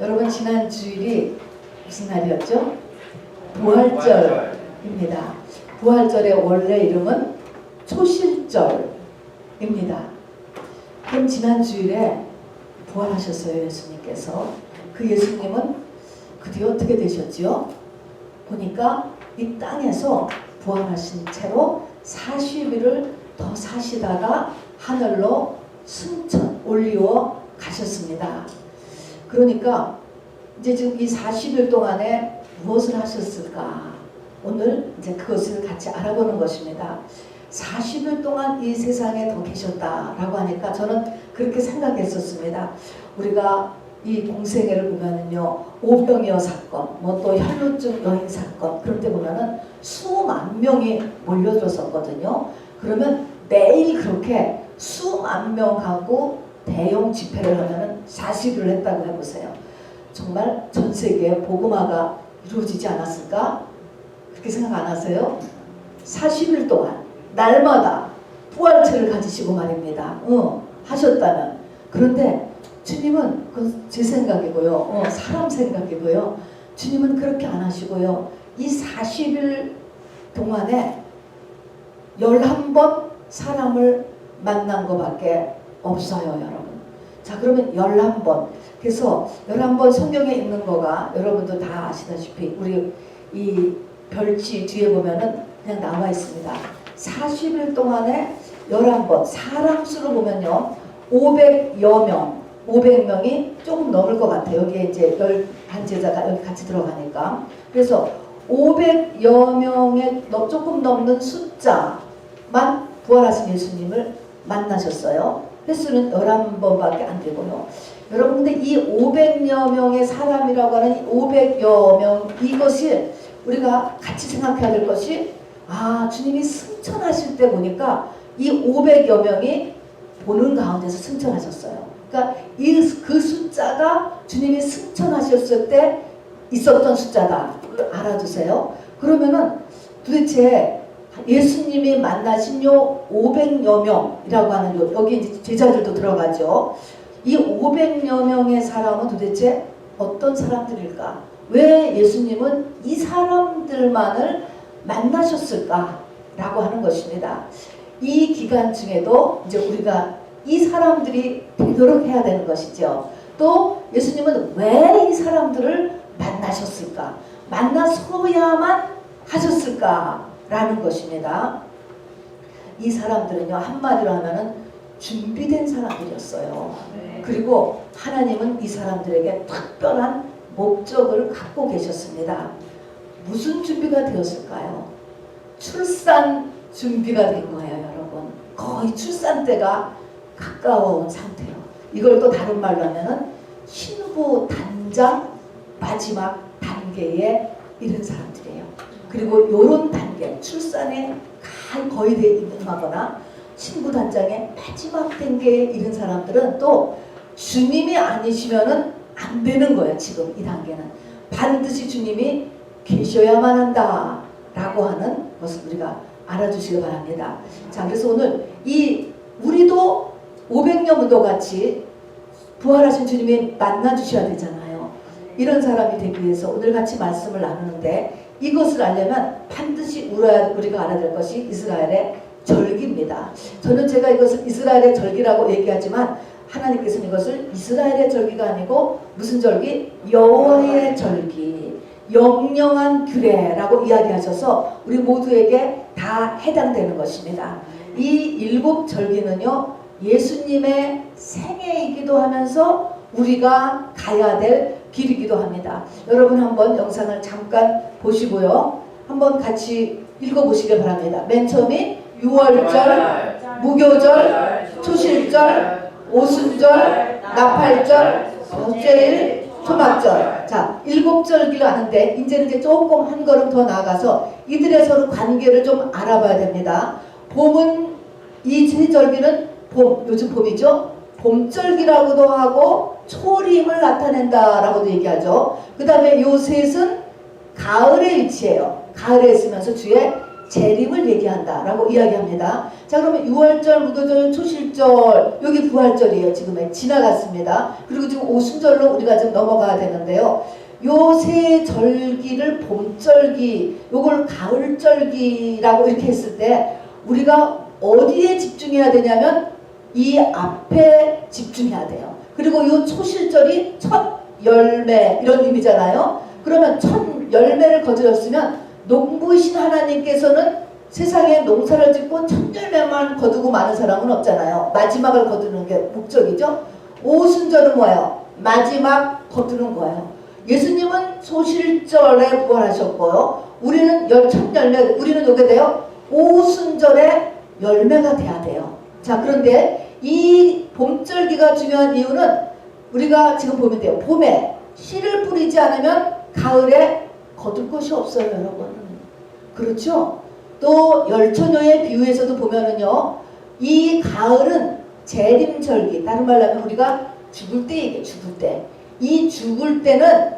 여러분 지난 주일이 무슨 날이었죠? 부활절입니다. 부활절의 원래 이름은 초실절입니다. 그럼 지난 주일에 부활하셨어요, 예수님께서. 그 예수님은 그 뒤에 어떻게 되셨지요? 보니까 이 땅에서 부활하신 채로 40일을 더 사시다가 하늘로 승천 올리워 가셨습니다. 그러니까 이제 지금 이 40일 동안에 무엇을 하셨을까? 오늘 이제 그것을 같이 알아보는 것입니다. 40일 동안 이 세상에 더 계셨다라고 하니까 저는 그렇게 생각했었습니다. 우리가 이 공생애를 보면은요, 오병이어 사건, 뭐 또 혈루증 여인 사건, 그런 데 보면은 수만 명이 몰려들었었거든요. 그러면 매일 그렇게 수만 명하고 대형 집회를 하면은 40일을 했다고 해보세요. 정말 전 세계에 복음화가 이루어지지 않았을까? 그렇게 생각 안 하세요? 40일 동안 날마다 부활체를 가지시고 말입니다. 하셨다면. 그런데 주님은 그건 제 생각이고요. 사람 생각이고요. 주님은 그렇게 안 하시고요. 이 40일 동안에 11번 사람을 만난 것밖에 없어요, 여러분. 자, 그러면 11번. 그래서 11번 성경에 있는 거가 여러분도 다 아시다시피 우리 이 별지 뒤에 보면은 그냥 나와 있습니다. 40일 동안에 11번. 사람 수로 보면요. 500여 명. 500명이 조금 넘을 것 같아요. 여기에 이제 11제자가 여기 같이 들어가니까. 그래서 500여 명의 조금 넘는 숫자만 부활하신 예수님을 만나셨어요. 횟수는 11번밖에 안 되고요. 여러분, 근데 이 500여 명의 사람이라고 하는 이 500여 명, 이것이 우리가 같이 생각해야 될 것이, 주님이 승천하실 때 보니까 이 500여 명이 보는 가운데서 승천하셨어요. 그러니까 그 숫자가 주님이 승천하셨을 때 있었던 숫자다. 알아두세요. 그러면은 도대체 예수님이 만나신 요 500여 명이라고 하는 요, 여기 이제 제자들도 들어가죠. 이 500여 명의 사람은 도대체 어떤 사람들일까? 왜 예수님은 이 사람들만을 만나셨을까라고 하는 것입니다. 이 기간 중에도 이제 우리가 이 사람들이 되도록 해야 되는 것이죠. 또 예수님은 왜 이 사람들을 만나셨을까? 만나서야만 하셨을까라는 것입니다. 이 사람들은요, 한마디로 하면은 준비된 사람들이었어요. 그리고 하나님은 이 사람들에게 특별한 목적을 갖고 계셨습니다. 무슨 준비가 되었을까요? 출산 준비가 된 거예요, 여러분. 거의 출산 때가 가까워온 상태요. 이걸 또 다른 말로 하면은 신부 단장 마지막 단계에 이른 사람들이에요. 그리고 요런 단계, 출산에 거의 임하거나 신부 단장의 마지막 단계에 이른 사람들은 또 주님이 아니시면은 안 되는 거예요. 지금 이 단계는 반드시 주님이 계셔야만 한다 라고 하는 것을 우리가 알아주시기 바랍니다. 자, 그래서 오늘 우리도 500년도 같이 부활하신 주님이 만나주셔야 되잖아요. 이런 사람이 되기 위해서 오늘 같이 말씀을 나누는데, 이것을 알려면 반드시 우리가 알아야 될 것이 이스라엘의 절기입니다. 저는 제가 이것을 이스라엘의 절기라고 얘기하지만 하나님께서는 이것을 이스라엘의 절기가 아니고 무슨 절기? 여호와의 절기, 영영한 규례라고 이야기하셔서 우리 모두에게 다 해당되는 것입니다. 이 7절기는요, 예수님의 생애이기도 하면서 우리가 가야 될 길이기도 합니다. 여러분 한번 영상을 잠깐 보시고요. 한번 같이 읽어보시길 바랍니다. 맨 처음이 6월절, 무교절, 초실절, 오순절, 나팔절, 첫째일, 초막절. 자, 7절기로 하는데 이제 조금 한 걸음 더 나아가서 이들의 서로 관계를 좀 알아봐야 됩니다. 봄은 이 세 절기는 요즘 봄이죠. 봄절기라고도 하고 초림을 나타낸다라고도 얘기하죠. 그 다음에 요 셋은 가을에 위치해요. 가을에 있으면서 주의 재림을 얘기한다라고 이야기합니다. 자, 그러면 유월절, 무교절, 초실절, 여기 부활절이에요. 지금에 지나갔습니다. 그리고 지금 오순절로 우리가 좀 넘어가야 되는데요. 요 세 절기를 봄절기, 요걸 가을절기라고 이렇게 했을 때 우리가 어디에 집중해야 되냐면 이 앞에 집중해야 돼요. 그리고 요 초실절이 첫 열매 이런 의미잖아요. 그러면 첫 열매를 거두었으면 농부이신 하나님께서는 세상에 농사를 짓고 첫 열매만 거두고 많은 사람은 없잖아요. 마지막을 거두는 게 목적이죠. 오순절은 뭐예요? 마지막 거두는 거예요. 예수님은 소실절에 부활하셨고요. 우리는 첫 열매, 우리는 요게 돼요. 오순절에 열매가 돼야 돼요. 자, 그런데 이 봄절기가 중요한 이유는 우리가 지금 보면 돼요. 봄에 씨를 뿌리지 않으면 가을에 거둘 것이 없어요, 여러분. 그렇죠? 또 열처녀의 비유에서도 보면은요, 이 가을은 재림절기, 다른 말로 하면 우리가 죽을 때 얘기해요. 죽을 때. 이 죽을 때는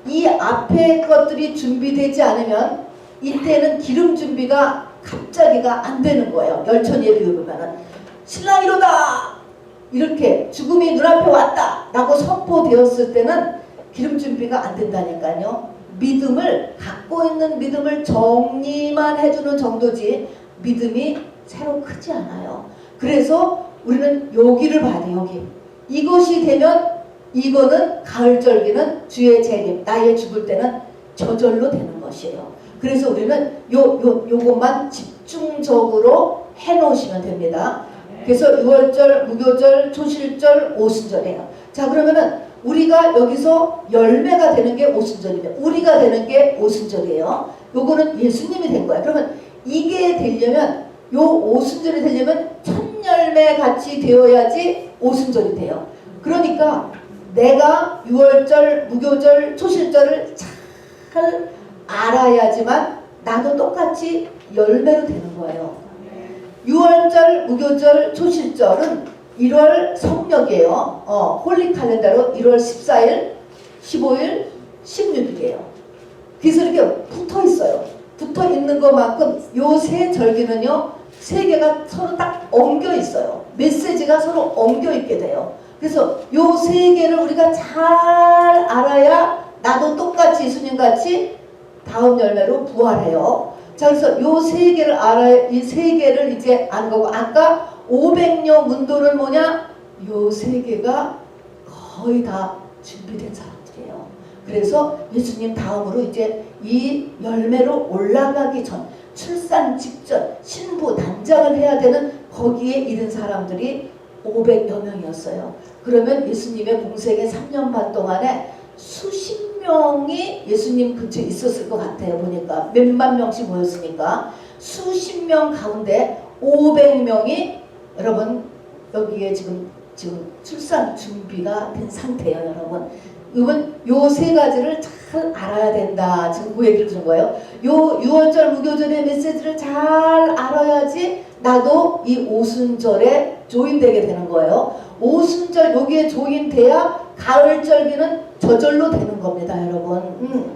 이 앞에 것들이 준비되지 않으면 이때는 기름 준비가 갑자기가 안 되는 거예요. 열처녀의 비유 보면은 신랑이로다! 이렇게 죽음이 눈앞에 왔다! 라고 선포되었을 때는 기름 준비가 안 된다니까요. 믿음을, 갖고 있는 믿음을 정리만 해주는 정도지 믿음이 새로 크지 않아요. 그래서 우리는 여기를 봐야 돼. 여기. 이것이 되면 이거는 가을절기는 주의 재림, 나의 죽을 때는 저절로 되는 것이에요. 그래서 우리는 요것만 집중적으로 해놓으시면 됩니다. 그래서 유월절, 무교절, 초실절, 오순절이에요. 자, 그러면은 우리가 여기서 열매가 되는 게 오순절이면 우리가 되는 게 오순절이에요. 요거는 예수님이 된 거야. 그러면 이게 되려면 요 오순절이 되려면 첫 열매 같이 되어야지 오순절이 돼요. 그러니까 내가 유월절, 무교절, 초실절을 잘 알아야지만 나도 똑같이 열매로 되는 거예요. 유월절, 무교절, 초실절은 1월 성력이에요. 홀리 칼렌더로 1월 14일, 15일, 16일이에요. 그래서 이렇게 붙어 있어요. 붙어 있는 것만큼 요 세 절기는요, 세 개가 서로 딱 엉겨 있어요. 메시지가 서로 엉겨 있게 돼요. 그래서 요 세 개를 우리가 잘 알아야 나도 똑같이 예수님같이 다음 열매로 부활해요. 자, 그래서 요 세 개를 알아야, 이 세 개를 이제 아는 거고, 아까 500여 문도는 뭐냐? 요 세 개가 거의 다 준비된 사람들이에요. 그래서 예수님 다음으로 이제 이 열매로 올라가기 전, 출산 직전, 신부 단장을 해야 되는 거기에 이른 사람들이 500여 명이었어요. 그러면 예수님의 공생의 3년 반 동안에 수십 명이 예수님 근처에 있었을 것 같아요. 보니까 몇만 명씩 모였으니까 수십 명 가운데 500명이 여러분 여기에 지금 출산 준비가 된 상태예요, 여러분. 이건 요 세 가지를 잘 알아야 된다. 지금 그 얘기를 들은 거예요. 요 유월절, 무교절의 메시지를 잘 알아야지 나도 이 오순절에 조인되게 되는 거예요. 오순절 여기에 조인돼야 가을절기는 저절로 되는 겁니다, 여러분.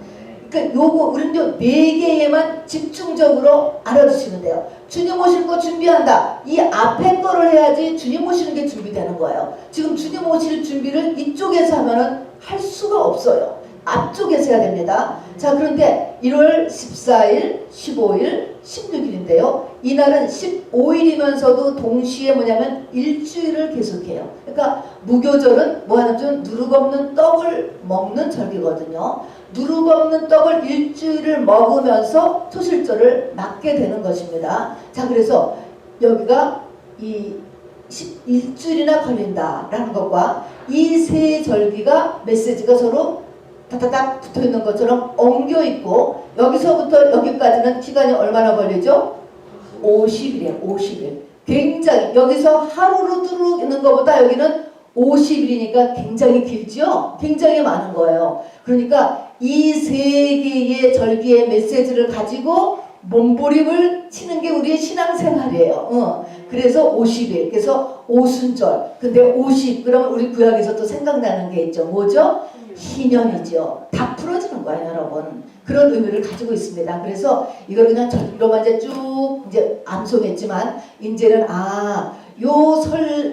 그러니까 요거 우리는 네 개에만 집중적으로 알아두시면 돼요. 주님 오실 거 준비한다. 이 앞에 거를 해야지 주님 오시는 게 준비되는 거예요. 지금 주님 오실 준비를 이쪽에서 하면은 할 수가 없어요. 앞쪽에서 해야 됩니다. 자, 그런데 1월 14일, 15일, 16일인데요. 이날은 15일이면서도 동시에 뭐냐면 일주일을 계속해요. 그러니까 무교절은 뭐하냐면 누룩 없는 떡을 먹는 절기거든요. 누룩 없는 떡을 일주일을 먹으면서 초실절을 맞게 되는 것입니다. 자, 그래서 여기가 이 일주일이나 걸린다라는 것과 이 세 절기가 메시지가 서로 다다닥 붙어있는 것처럼 엉겨있고 여기서부터 여기까지는 기간이 얼마나 걸리죠? 50일이에요. 50일. 굉장히 여기서 하루로 뚫는 것보다 여기는 50일이니까 굉장히 길죠? 굉장히 많은 거예요. 그러니까 이 세 개의 절기의 메시지를 가지고 몸부림을 치는 게 우리의 신앙생활이에요. 그래서 50일, 그래서 오순절. 근데 50, 그러면 우리 구약에서 또 생각나는 게 있죠. 뭐죠? 희년이죠. 다 풀어지는 거예요, 여러분. 그런 의미를 가지고 있습니다. 그래서 이걸 그냥 절기로만 이제 쭉 이제 암송했지만 이제는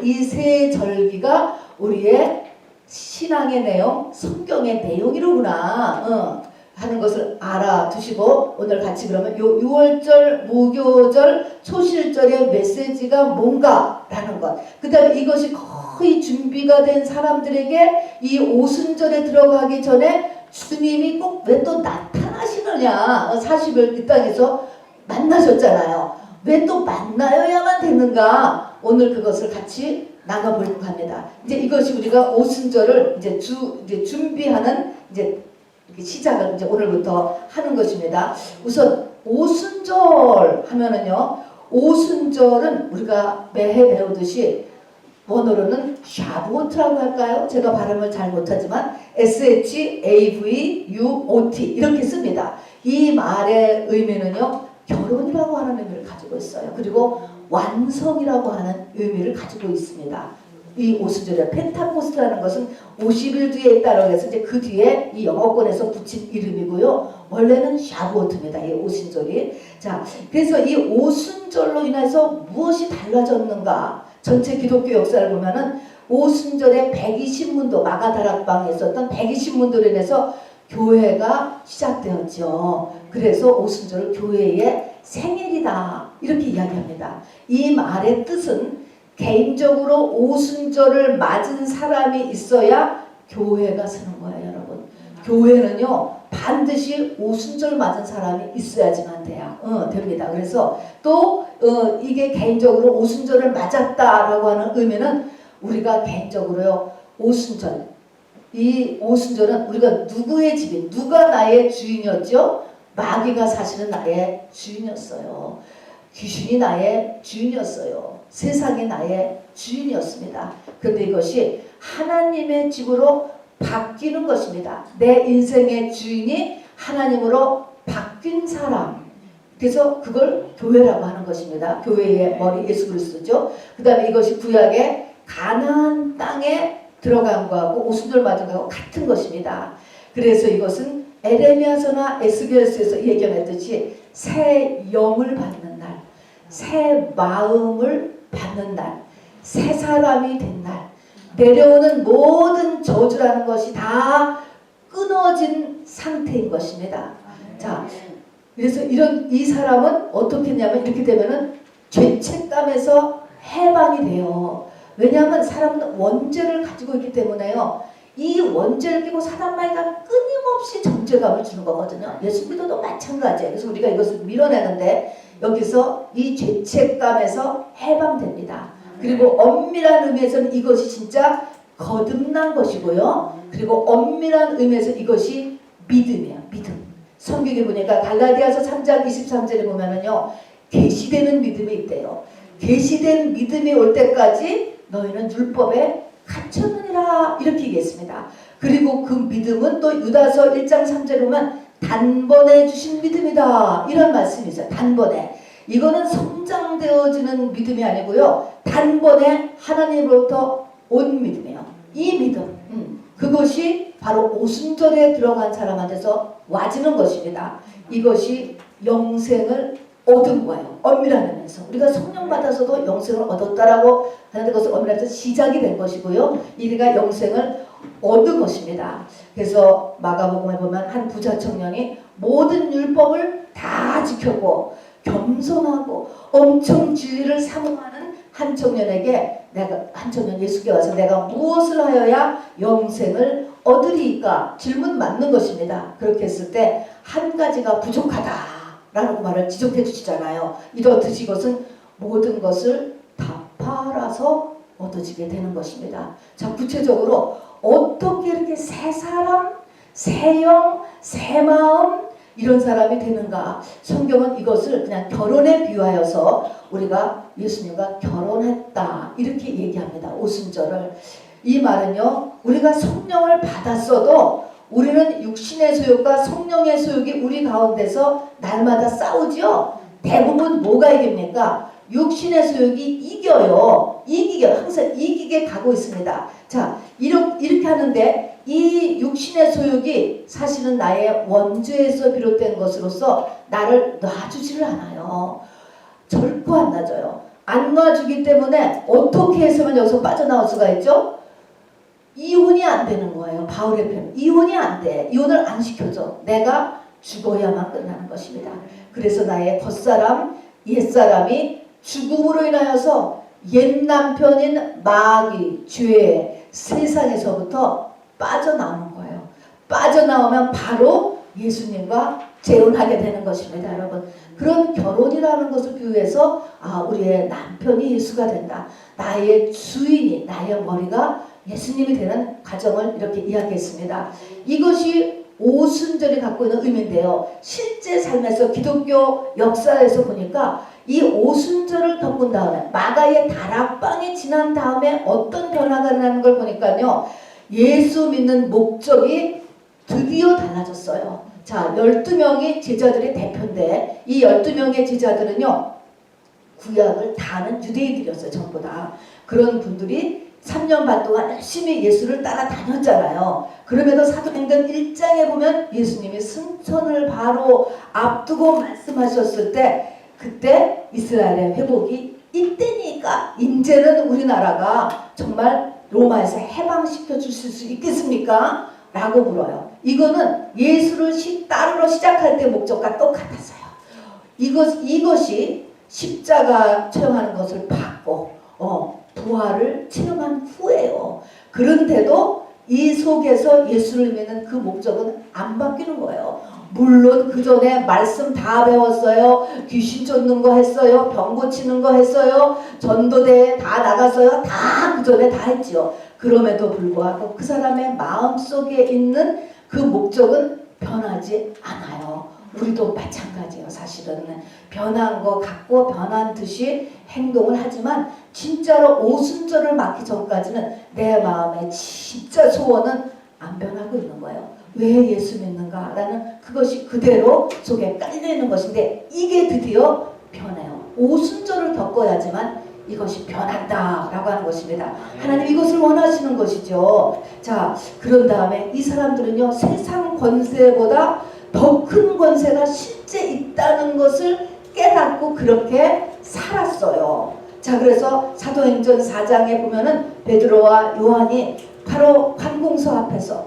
이 세 절기가 우리의 신앙의 내용, 성경의 내용이로구나 하는 것을 알아두시고 오늘 같이 그러면 요 6월절, 무교절, 초실절의 메시지가 뭔가라는 것. 그 다음에 이것이 거의 준비가 된 사람들에게 이 오순절에 들어가기 전에 주님이 꼭 왜 또 나타나시느냐. 40일 이 땅에서 만나셨잖아요. 왜 또 만나야만 되는가. 오늘 그것을 같이 나눠보려고 합니다. 이제 이것이 우리가 오순절을 이제 준비하는 이제 시작을 이제 오늘부터 하는 것입니다. 우선 오순절 하면은요, 오순절은 우리가 매해 배우듯이 원어로는 샤부오트라고 할까요? 제가 발음을 잘 못하지만 SHAVUOT 이렇게 씁니다. 이 말의 의미는요, 결혼이라고 하는 의미를 가지고 있어요. 그리고 완성이라고 하는 의미를 가지고 있습니다. 이 오순절에 펜타코스트라는 것은 50일 뒤에 있다라고 해서 이제 그 뒤에 이 영어권에서 붙인 이름이고요. 원래는 샤부오트입니다. 이 오순절이. 자, 그래서 이 오순절로 인해서 무엇이 달라졌는가? 전체 기독교 역사를 보면은 오순절에 120문도 마가다락방에 있었던 120문도로 인해서 교회가 시작되었죠. 그래서 오순절을 교회의 생일이다 이렇게 이야기합니다. 이 말의 뜻은 개인적으로 오순절을 맞은 사람이 있어야 교회가 서는 거예요, 여러분. 교회는요 반드시 오순절 맞은 사람이 있어야지만 됩니다. 그래서 또 이게 개인적으로 오순절을 맞았다라고 하는 의미는 우리가 개인적으로요 오순절, 이 오순절은 우리가 누구의 집인, 누가 나의 주인이었죠? 마귀가 사실은 나의 주인이었어요. 귀신이 나의 주인이었어요. 세상이 나의 주인이었습니다. 그런데 이것이 하나님의 집으로 바뀌는 것입니다. 내 인생의 주인이 하나님으로 바뀐 사람. 그래서 그걸 교회라고 하는 것입니다. 교회의 머리 예수 그리스도죠. 그 다음에 이것이 구약의 가나안 땅에 들어간 거하고 오순절 맞은 거하고 같은 것입니다. 그래서 이것은 에레미야서나 에스겔서에서 예견했듯이 새 영을 받는 날, 새 마음을 받는 날, 새 사람이 된 날, 내려오는 모든 저주라는 것이 다 끊어진 상태인 것입니다. 자, 그래서 이 사람은 어떻게 했냐면 이렇게 되면은 죄책감에서 해방이 돼요. 왜냐하면 사람은 원죄를 가지고 있기 때문에요. 이 원죄를 끼고 사단 마귀가 끊임없이 정죄감을 주는 거거든요. 예수 믿어도 마찬가지예요. 그래서 우리가 이것을 밀어내는데 여기서 이 죄책감에서 해방됩니다. 그리고 엄밀한 의미에서는 이것이 진짜 거듭난 것이고요. 그리고 엄밀한 의미에서 이것이 믿음이에요. 믿음. 성경에 보니까 갈라디아서 3장 23절에 보면은요. 계시되는 믿음이 있대요. 계시된 믿음이 올 때까지 너희는 율법에 갇혔느니라 이렇게 얘기했습니다. 그리고 그 믿음은 또 유다서 1장 3절에 보면 단번에 주신 믿음이다 이런 말씀이 있어요. 단번에. 이거는 성장되어지는 믿음이 아니고요. 단번에 하나님으로부터 온 믿음이에요. 이 믿음. 그것이 바로 오순절에 들어간 사람한테서 와지는 것입니다. 이것이 영생을 얻은 거예요. 엄밀한 의미에서. 우리가 성령 받아서도 영생을 얻었다라고 하는데 그것은 엄밀해서 시작이 된 것이고요. 우리가 영생을 얻은 것입니다. 그래서 마가복음에 보면 한 부자 청년이 모든 율법을 다 지켰고 겸손하고 엄청 진리를 사모하는 한 청년에게 한 청년 예수께 와서 내가 무엇을 하여야 영생을 얻으리까 질문 맞는 것입니다. 그렇게 했을 때 한 가지가 부족하다라는 말을 지적해 주시잖아요. 이렇듯이 이것은 모든 것을 다 팔아서 얻어지게 되는 것입니다. 자, 구체적으로 어떻게 이렇게 새 사람, 새 영, 새 마음 이런 사람이 되는가? 성경은 이것을 그냥 결혼에 비유하여서 우리가 예수님과 결혼했다 이렇게 얘기합니다. 오순절을. 이 말은요, 우리가 성령을 받았어도 우리는 육신의 소욕과 성령의 소욕이 우리 가운데서 날마다 싸우죠. 대부분 뭐가 이깁니까? 육신의 소욕이 이겨요. 항상 이기게 가고 있습니다. 자, 이렇게 하는데 이 육신의 소욕이 사실은 나의 원죄에서 비롯된 것으로서 나를 놔주지를 않아요. 절코 안 놔줘요. 안 놔주기 때문에 어떻게 해서만 여기서 빠져나올 수가 있죠? 이혼이 안 되는 거예요. 바울의 표현. 이혼이 안 돼. 이혼을 안 시켜줘. 내가 죽어야만 끝나는 것입니다. 그래서 나의 겉사람, 옛사람이 죽음으로 인하여서 옛 남편인 마귀, 죄, 세상에서부터 빠져나오는 거예요. 빠져나오면 바로 예수님과 재혼하게 되는 것입니다, 여러분. 그런 결혼이라는 것을 비유해서 우리의 남편이 예수가 된다. 나의 주인이, 나의 머리가 예수님이 되는 과정을 이렇게 이야기했습니다. 이것이 오순절이 갖고 있는 의미인데요. 실제 삶에서 기독교 역사에서 보니까 이 오순절을 겪은 다음에 마가의 다락방이 지난 다음에 어떤 변화가 일어나는 걸 보니까요. 예수 믿는 목적이 드디어 달라졌어요. 자, 12명의 제자들의 대표인데 이 12명의 제자들은요. 구약을 다 아는 유대인들이었어요. 전부 다. 그런 분들이 3년 반 동안 열심히 예수를 따라다녔잖아요. 그럼에도 사도행전 1장에 보면 예수님이 승천을 바로 앞두고 말씀하셨을 때 그때 이스라엘의 회복이 이때니까 이제는 우리나라가 정말 로마에서 해방시켜 주실 수 있겠습니까? 라고 물어요. 이거는 예수를 따르러 시작할 때 목적과 똑같았어요. 이것이 십자가 처형하는 것을 받고 부활을 체험한 후에요. 그런데도 이 속에서 예수를 믿는 그 목적은 안 바뀌는 거예요. 물론 그 전에 말씀 다 배웠어요. 귀신 쫓는 거 했어요. 병 고치는 거 했어요. 전도대에 다 나갔어요. 다 그 전에 다 했지요. 그럼에도 불구하고 그 사람의 마음속에 있는 그 목적은 변하지 않아요. 우리도 마찬가지예요. 사실은 변한 거 같고 변한 듯이 행동을 하지만 진짜로 오순절을 맞기 전까지는 내 마음의 진짜 소원은 안 변하고 있는 거예요. 왜 예수 믿는가? 라는 그것이 그대로 속에 깔려 있는 것인데 이게 드디어 변해요. 오순절을 겪어야지만 이것이 변한다 라고 하는 것입니다. 하나님 이것을 원하시는 것이죠. 자, 그런 다음에 이 사람들은요. 세상 권세보다 더 큰 권세가 실제 있다는 것을 깨닫고 그렇게 살았어요. 자, 그래서 사도행전 4장에 보면은 베드로와 요한이 바로 관공서 앞에서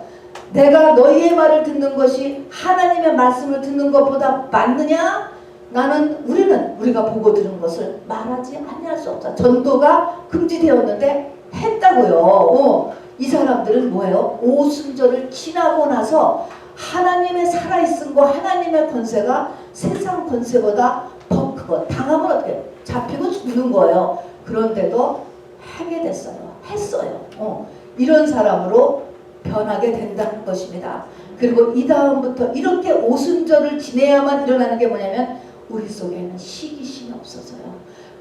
내가 너희의 말을 듣는 것이 하나님의 말씀을 듣는 것보다 맞느냐? 우리가 보고 들은 것을 말하지 아니할 수 없다. 전도가 금지되었는데 했다고요. 이 사람들은 뭐예요? 오순절을 지나고 나서 하나님의 살아있음과 하나님의 권세가 세상 권세보다 더 크고 당하면 어떻게 잡히고 죽는 거예요. 그런데도 하게 됐어요. 했어요. 이런 사람으로 변하게 된다는 것입니다. 그리고 이 다음부터 이렇게 오순절을 지내야만 일어나는 게 뭐냐면 우리 속에는 시기심이 없어서요.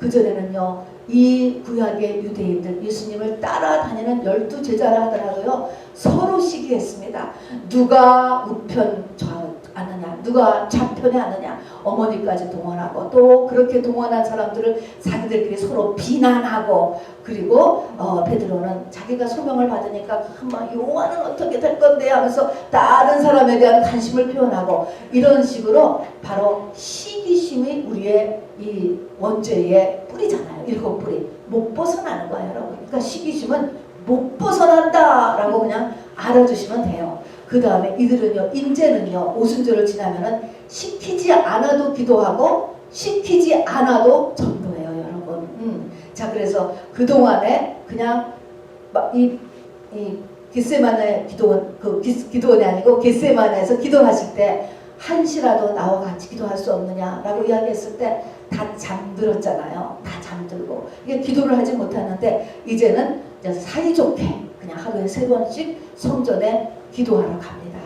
그전에는요. 이 구약의 유대인들 예수님을 따라다니는 12제자라 하더라고요. 서로 시기했습니다. 누가 우편 아느냐, 누가 좌편에 아느냐, 어머니까지 동원하고 또 그렇게 동원한 사람들을 자기들끼리 서로 비난하고 그리고 베드로는 자기가 소명을 받으니까 요한은 어떻게 될 건데 하면서 다른 사람에 대한 관심을 표현하고 이런 식으로 바로 시기심이 우리의 이 원죄의 뿌리잖아요. 7뿌리. 못 벗어나는 거예요, 여러분. 그러니까 시기심은 못 벗어난다 라고 그냥 알아주시면 돼요. 그 다음에 이들은요, 이제는요, 오순절을 지나면은 시키지 않아도 기도하고 시키지 않아도 전도해요, 여러분. 자, 그래서 그동안에 그냥 이 겟세마네 기도원이 아니고 겟세마네에서 기도하실 때 한시라도 나와 같이 기도할 수 없느냐라고 이야기했을 때 다 잠들었잖아요. 다 잠들고 이게 기도를 하지 못하는데 이제는 사이좋게 그냥 하루에 3번씩 성전에 기도하러 갑니다.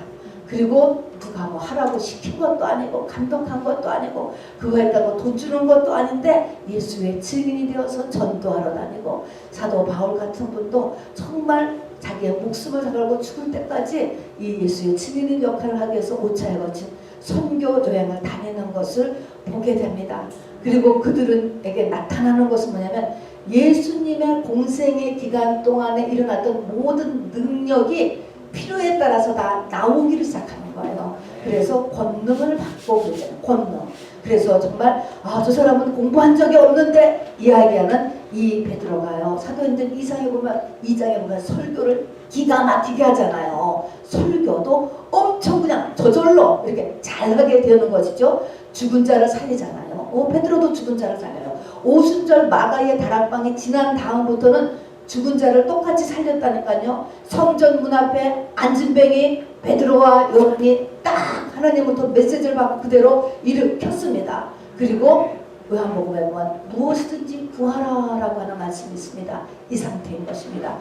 그리고 누가 뭐 하라고 시킨 것도 아니고 감독한 것도 아니고 그거 했다고 돈 주는 것도 아닌데 예수의 증인이 되어서 전도하러 다니고 사도 바울 같은 분도 정말 자기의 목숨을 걸고 죽을 때까지 이 예수의 증인인 역할을 하기 위해서 5차에 거친 선교 여행을 다니는 것을 보게 됩니다. 그리고 그들에게 나타나는 것은 뭐냐면 예수님의 공생의 기간 동안에 일어났던 모든 능력이 필요에 따라서 다 나오기를 시작하는 거예요. 그래서 권능을 받고 그러잖아요. 권능. 그래서 정말 저 사람은 공부한 적이 없는데 이야기하는 이 베드로가요. 사도행전 2장에 보면 설교를 기가 막히게 하잖아요. 설교도 엄청 그냥 저절로 이렇게 잘하게 되는 것이죠. 죽은 자를 살리잖아요. 베드로도 죽은 자를 살려요. 오순절 마가의 다락방이 지난 다음부터는 죽은 자를 똑같이 살렸다니까요. 성전 문 앞에 앉은 뱅이 베드로와 요한이 딱 하나님부터 메시지를 받고 그대로 일으켰습니다. 그리고 요한복음에 보면 무엇이든지 구하라라고 하는 말씀이 있습니다. 이 상태인 것입니다.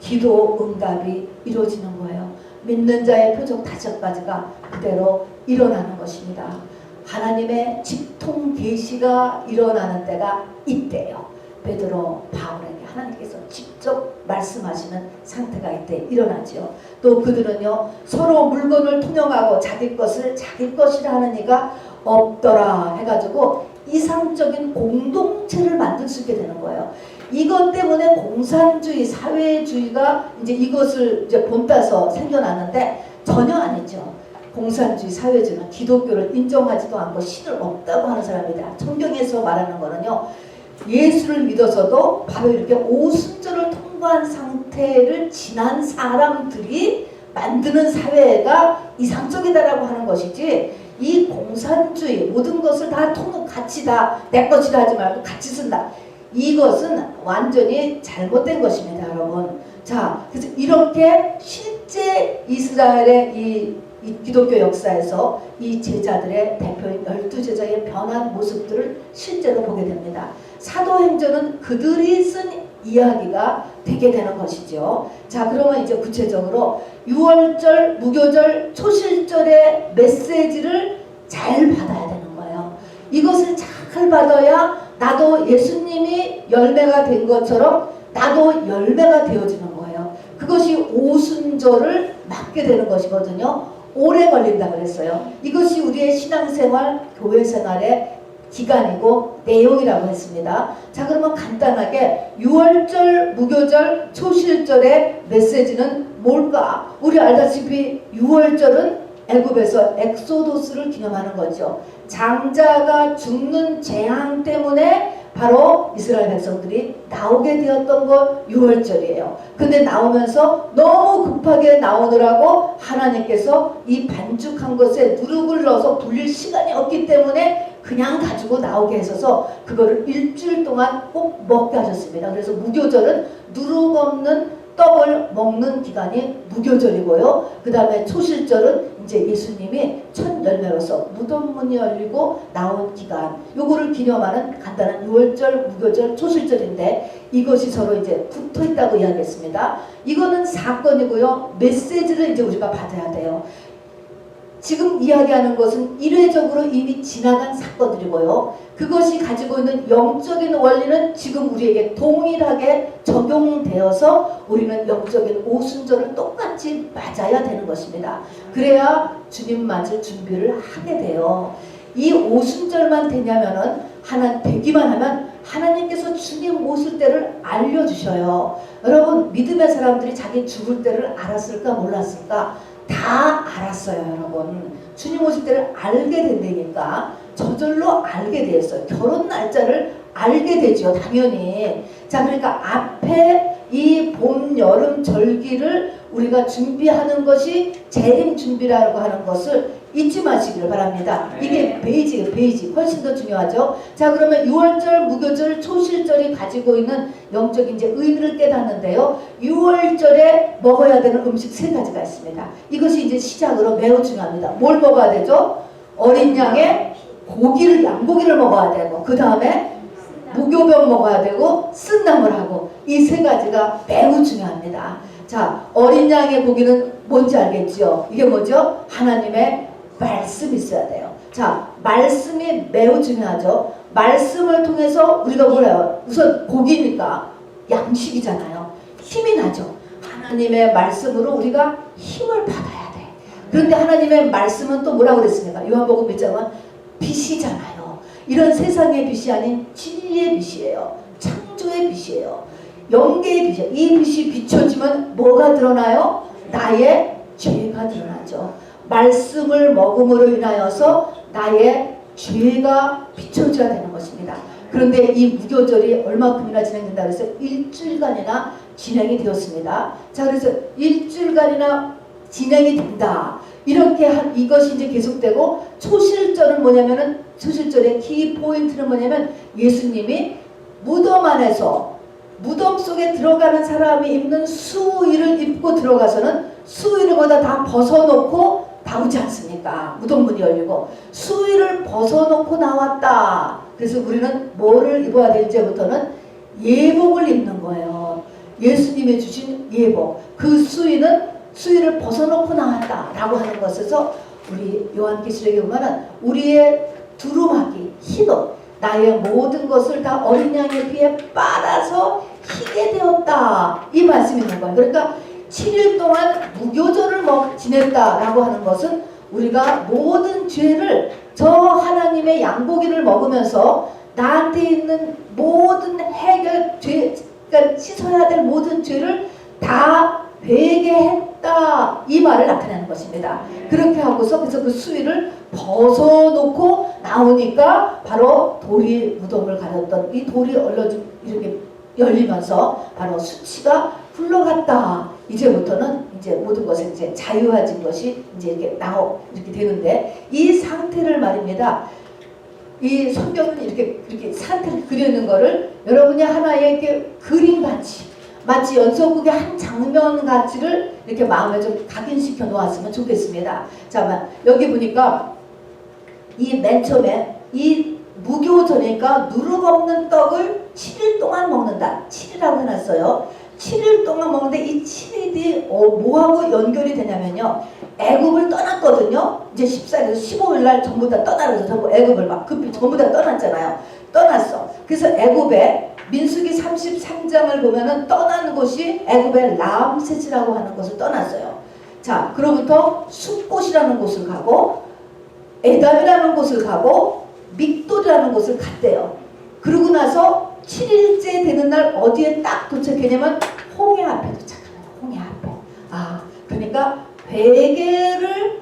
기도 응답이 이루어지는 거예요. 믿는 자의 표적 5가지가 그대로 일어나는 것입니다. 하나님의 직통 계시가 일어나는 때가 이때예요. 베드로 바울에게 하나님께서 직접 말씀하시는 상태가 이때 일어나죠. 또 그들은요 서로 물건을 통용하고 자기 것을 자기 것이라 하는 이가 없더라 해가지고 이상적인 공동체를 만들 수 있게 되는 거예요. 이것 때문에 공산주의, 사회주의가 이제 이것을 이제 본따서 생겨났는데 전혀 아니죠. 공산주의, 사회주의는 기독교를 인정하지도 않고 신을 없다고 하는 사람이다. 성경에서 말하는 거는요. 예수를 믿어서도 바로 이렇게 오순절을 통과한 상태를 지난 사람들이 만드는 사회가 이상적이다라고 하는 것이지 이 공산주의 모든 것을 다 같이 다 내 것이라 하지 말고 같이 쓴다. 이것은 완전히 잘못된 것입니다, 여러분. 자, 그래서 이렇게 실제 이스라엘의 이 기독교 역사에서 이 제자들의 대표인 12제자의 변한 모습들을 실제로 보게 됩니다. 사도행전은 그들이 쓴 이야기가 되게 되는 것이죠. 자, 그러면 이제 구체적으로 6월절, 무교절, 초실절의 메시지를 잘 받아야 되는 거예요. 이것을 잘 받아야 나도 예수님이 열매가 된 것처럼 나도 열매가 되어지는 거예요. 그것이 오순절을 맞게 되는 것이거든요. 오래 걸린다 그랬어요. 이것이 우리의 신앙생활, 교회생활의 기간이고 내용이라고 했습니다. 자, 그러면 간단하게 6월절, 무교절, 초실절의 메시지는 뭘까? 우리 알다시피 6월절은 애굽에서 엑소도스를 기념하는 거죠. 장자가 죽는 재앙 때문에 바로 이스라엘 백성들이 나오게 되었던 것 6월절이에요. 근데 나오면서 너무 급하게 나오느라고 하나님께서 이 반죽한 것에 누룩을 넣어서 불릴 시간이 없기 때문에 그냥 가지고 나오게 하셔서 그거를 일주일 동안 꼭 먹게 하셨습니다. 그래서 무교절은 누룩 없는 떡을 먹는 기간이 무교절이고요. 그 다음에 초실절은 이제 예수님이 첫 열매로서 무덤 문이 열리고 나온 기간, 요거를 기념하는 간단한 6월절, 무교절, 초실절인데 이것이 서로 이제 붙어 있다고 이야기했습니다. 이거는 사건이고요. 메시지를 이제 우리가 받아야 돼요. 지금 이야기하는 것은 일회적으로 이미 지나간 사건들이고요. 그것이 가지고 있는 영적인 원리는 지금 우리에게 동일하게 적용되어서 우리는 영적인 오순절을 똑같이 맞아야 되는 것입니다. 그래야 주님 맞을 준비를 하게 돼요. 이 오순절만 되냐면은 되기만 하면 하나님께서 주님 오실 때를 알려주셔요. 여러분, 믿음의 사람들이 자기 죽을 때를 알았을까 몰랐을까? 다 알았어요, 여러분. 주님 오실 때를 알게 된다니까 저절로 알게 되었어요. 결혼 날짜를 알게 되죠, 당연히. 자, 그러니까 앞에 이 봄, 여름 절기를 우리가 준비하는 것이 재림 준비라고 하는 것을 잊지 마시길 바랍니다. 이게 베이직 훨씬 더 중요하죠. 자, 그러면 6월절, 무교절, 초실절이 가지고 있는 영적인 이제 의미를 깨닫는데요. 6월절에 먹어야 되는 음식 3가지가 있습니다. 이것이 이제 시작으로 매우 중요합니다. 뭘 먹어야 되죠? 어린 양의 고기를, 양고기를 먹어야 되고, 그 다음에 무교병 먹어야 되고, 쓴나물하고, 이 3가지가 매우 중요합니다. 자, 어린 양의 고기는 뭔지 알겠죠? 이게 뭐죠? 하나님의 말씀이 있어야 돼요. 자, 말씀이 매우 중요하죠. 말씀을 통해서 우리가 뭐래요? 우선 고기니까 양식이잖아요. 힘이 나죠. 하나님의 말씀으로 우리가 힘을 받아야 돼. 그런데 하나님의 말씀은 또 뭐라고 그랬습니까? 요한복음 1장은 빛이잖아요. 이런 세상의 빛이 아닌 진리의 빛이에요. 창조의 빛이에요. 영계의 빛이에요. 이 빛이 비춰지면 뭐가 드러나요? 나의 죄가 드러나죠. 말씀을 먹음으로 인하여서 나의 죄가 비춰져야 되는 것입니다. 그런데 이 무교절이 얼마큼이나 진행된다 그래서 일주일간이나 진행이 되었습니다. 자, 그래서 일주일간이나 진행이 된다. 이렇게 이것이 이제 계속되고, 초실절은 뭐냐면은, 초실절의 키 포인트는 뭐냐면, 예수님이 무덤 안에서, 무덤 속에 들어가는 사람이 입는 수의를 입고 들어가서는 수의를 거기다 다 벗어놓고 나오지 않습니까? 무덤 문이 열리고 수의를 벗어놓고 나왔다. 그래서 우리는 뭐를 입어야 될 이제부터는 예복을 입는 거예요. 예수님이 주신 예복. 그 수의를 벗어놓고 나왔다 라고 하는 것에서, 우리 요한계시록에 보면은 우리의 두루마기, 흰옷, 나의 모든 것을 다 어린 양의 피에 빨아서 희게 되었다, 이 말씀이 있는 거예요. 그러니까 7일 동안 무교절을 지냈다라고 하는 것은 우리가 모든 죄를, 저 하나님의 양고기를 먹으면서 나한테 있는 모든 그러니까 씻어야 될 모든 죄를 다 회개했다, 이 말을 나타내는 것입니다. 그렇게 하고서 그래서 그 수위를 벗어놓고 나오니까 바로 돌이 무덤을 가렸던 이 돌이 이렇게 열리면서 바로 수치가 흘러갔다. 이제부터는 이제 모든 것에 이제 자유해진 것이 이제 이렇게 되는데, 이 상태를 말입니다. 이 성경은 이렇게 상태를 그리는 거를 여러분이 하나의 이렇게 그림같이, 마치 연속극의 한 장면 가치를 이렇게 마음에 좀 각인시켜 놓았으면 좋겠습니다. 자, 여기 보니까 이 맨 처음에 이 무교절이니까 누룩 없는 떡을 7일 동안 먹는다. 7이라고 해놨어요. 7일 동안 먹는데 이 7일이 뭐하고 연결이 되냐면요, 애굽을 떠났거든요. 이제 14일에서 15일날 전부 다 떠나면서 전부 애굽을 막 급히 전부 다 떠났잖아요. 떠났어. 그래서 애굽에 민수기 33장을 보면은 떠난 곳이 애굽의 람세스라고 하는 곳을 떠났어요. 자, 그로부터 숲곳이라는 곳을 가고 에담이라는 곳을 가고 믹돌이라는 곳을 갔대요. 그러고 나서 7일째 되는 날 어디에 딱 도착했냐면 홍해 앞에 도착하는 거예요. 홍해 앞에. 그러니까 회개를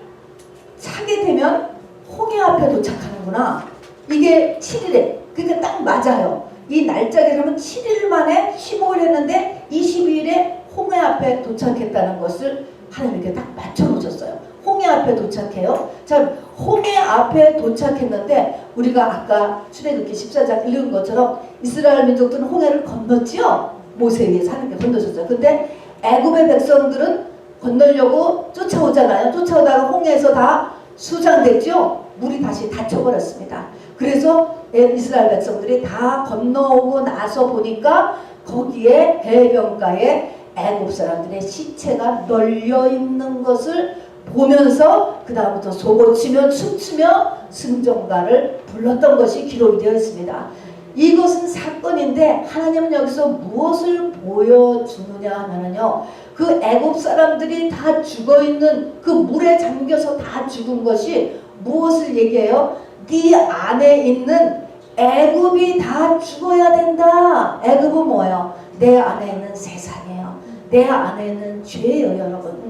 하게 되면 홍해 앞에 도착하는구나. 이게 7일에. 그러니까 딱 맞아요. 이 날짜계산은 7일 만에 15일 했는데 22일에 홍해 앞에 도착했다는 것을 하나님께 딱 맞춰놓으셨어요. 홍해 앞에 도착해요. 자, 홍해 앞에 도착했는데 우리가 아까 출애굽기 14장 읽은 것처럼 이스라엘 민족들은 홍해를 건넜지요. 모세 위에서 하나님께 건너셨어요. 근데 애굽의 백성들은 건너려고 쫓아오잖아요. 쫓아오다가 홍해에서 다 수장됐죠. 물이 다시 닫혀버렸습니다. 그래서 이스라엘 백성들이 다 건너오고 나서 보니까 거기에 해변가에 애굽 사람들의 시체가 널려 있는 것을 보면서 그 다음부터 소고치며 춤추며 승전가를 불렀던 것이 기록이 되어 있습니다. 이것은 사건인데 하나님은 여기서 무엇을 보여주느냐 하면요, 그 애굽 사람들이 다 죽어있는 그 물에 잠겨서 다 죽은 것이 무엇을 얘기해요? 네 안에 있는 애굽이 다 죽어야 된다. 애굽은 뭐예요? 내 안에 있는 세상이에요. 내 안에 있는 죄예요, 여러분.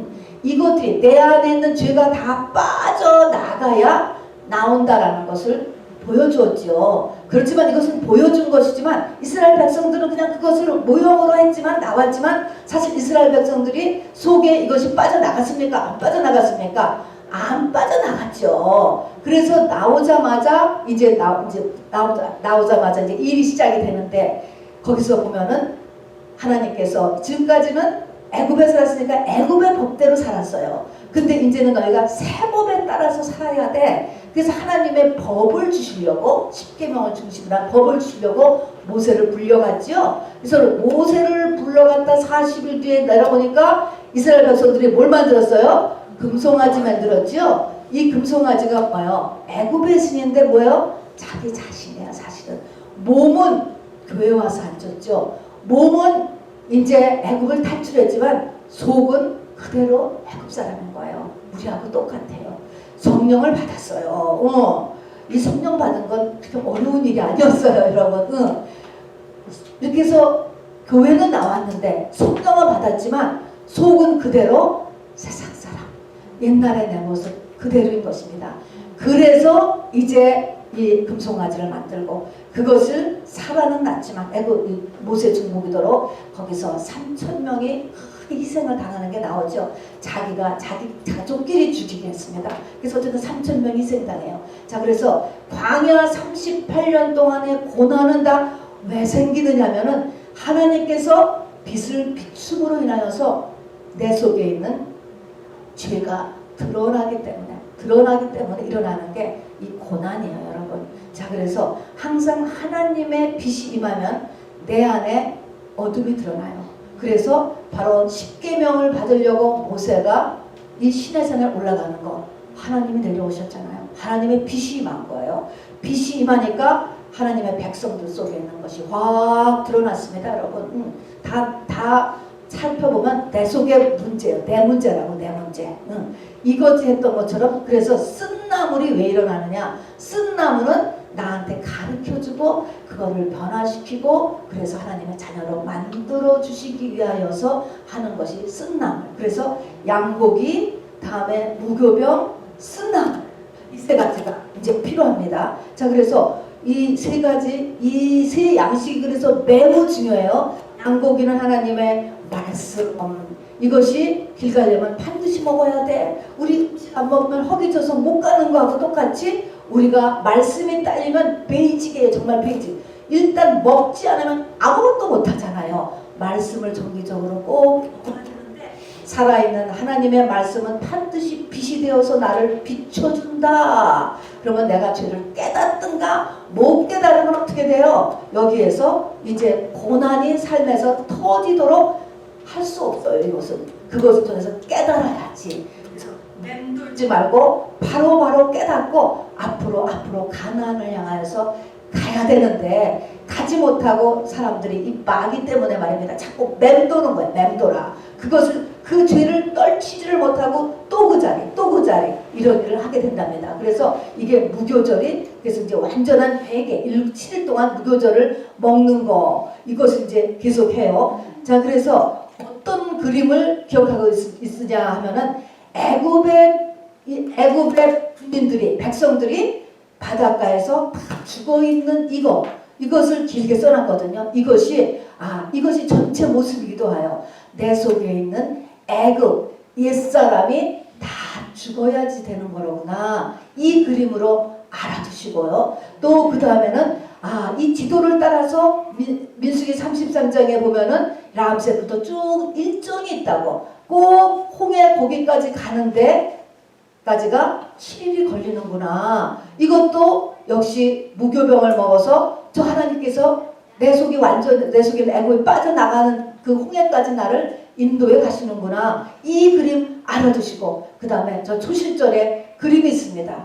이것들이 내 안에 있는 죄가 다 빠져나가야 나온다라는 것을 보여주었죠. 그렇지만 이것은 보여준 것이지만 이스라엘 백성들은 그냥 그것을 모형으로 했지만 나왔지만 사실 이스라엘 백성들이 속에 이것이 빠져나갔습니까? 안 빠져나갔습니까? 안 빠져나갔죠. 그래서 나오자마자 이제 나오자마자 이제 일이 시작이 되는데, 거기서 보면은 하나님께서 지금까지는 애굽에 살았으니까 애굽의 법대로 살았어요. 근데 이제는 너희가 새 법에 따라서 살아야 돼. 그래서 하나님의 법을 주시려고, 십계명을 중심으로 한 법을 주시려고 모세를 불려갔죠. 그래서 모세를 불러갔다 40일 뒤에 내려오니까 이스라엘 백성들이 뭘 만들었어요? 금송아지 만들었죠. 이 금송아지가 뭐예요? 애굽의 신인데 뭐예요? 자기 자신이야. 사실은 몸은 교회 와서 앉았죠. 몸은 이제 애굽을 탈출했지만 속은 그대로 애굽 사람인 거예요. 우리하고 똑같아요. 성령을 받았어요. 이 성령 받은 건 그렇게 어려운 일이 아니었어요, 여러분. 이렇게 해서 교회는 나왔는데 성령을 받았지만 속은 그대로 세상 사람, 옛날의 내 모습 그대로인 것입니다. 그래서 이제 이 금송아지를 만들고 그것을 사라는 낳지만 모세 중보기도로 거기서 3,000명이 크게 희생을 당하는 게 나오죠. 자기가 자기 가족끼리 죽이게 했습니다. 그래서 어쨌든 3,000명이 희생당해요. 자, 그래서 광야 38년 동안의 고난은 다 왜 생기느냐면은 하나님께서 빛을 비춤으로 인하여서 내 속에 있는 죄가 드러나기 때문에 일어나는 게 이 고난이에요, 여러분. 자, 그래서 항상 하나님의 빛이 임하면 내 안에 어둠이 드러나요. 그래서 바로 십계명을 받으려고 모세가 이 시내산에 올라가는 거 하나님이 내려오셨잖아요. 하나님의 빛이 임한 거예요. 빛이 임하니까 하나님의 백성들 속에 있는 것이 확 드러났습니다, 여러분. 다 살펴보면 내 속의 문제예요. 내 문제라고, 내 문제. 이것이 했던 것처럼. 그래서 쓴 나물이 왜 일어나느냐? 쓴 나물은 나한테 가르쳐주고 그거를 변화시키고 그래서 하나님의 자녀로 만들어 주시기 위하여서 하는 것이 쓴 나물. 그래서 양고기, 다음에 무교병, 쓴 나물, 이 세 가지가 이제 필요합니다. 자, 그래서 이 세 가지, 이 세 양식이 그래서 매우 중요해요. 양고기는 하나님의 말씀, 이것이 길 가려면 반드시 먹어야 돼. 우리 안 먹으면 허기져서 못 가는 거하고 똑같이 우리가 말씀이 딸리면 베이직이에요. 정말 베이직. 일단 먹지 않으면 아무것도 못하잖아요. 말씀을 정기적으로 꼭 살아있는 하나님의 말씀은 반드시 빛이 되어서 나를 비춰준다. 그러면 내가 죄를 깨닫든가 못 깨달으면 어떻게 돼요? 여기에서 이제 고난이 삶에서 터지도록 할 수 없어요. 이것은 그것을 통해서 깨달아야지. 그래서 맴돌지 말고 바로바로 깨닫고 앞으로 가나안을 향하여서 가야 되는데 가지 못하고 사람들이 이 마귀 때문에 말입니다. 자꾸 맴도는 거예요. 맴돌아. 그 죄를 떨치지를 못하고 또 그 자리 이런 일을 하게 된답니다. 그래서 이게 무교절이, 그래서 이제 완전한 회개 7일 동안 무교절을 먹는 거, 이것을 이제 계속해요. 자, 그래서 어떤 그림을 기억하고 있으냐 하면은 애굽의 백성들이 바닷가에서 다 죽어 있는 이것을 길게 써놨거든요. 이것이 전체 모습이기도 해요. 내 속에 있는 애굽 옛사람이 다 죽어야지 되는 거로구나. 이 그림으로 알아두시고요. 또 그 다음에는 이 지도를 따라서 민수기 33장에 보면은 람세부터 쭉 일정이 있다고. 꼭 홍해 거기까지 가는데 까지가 7일이 걸리는구나. 이것도 역시 무교병을 먹어서 저 하나님께서 내 속에 애굽에 빠져나가는 그 홍해까지 나를 인도에 가시는구나. 이 그림 알아두시고, 그 다음에 저 초실절에 그림이 있습니다.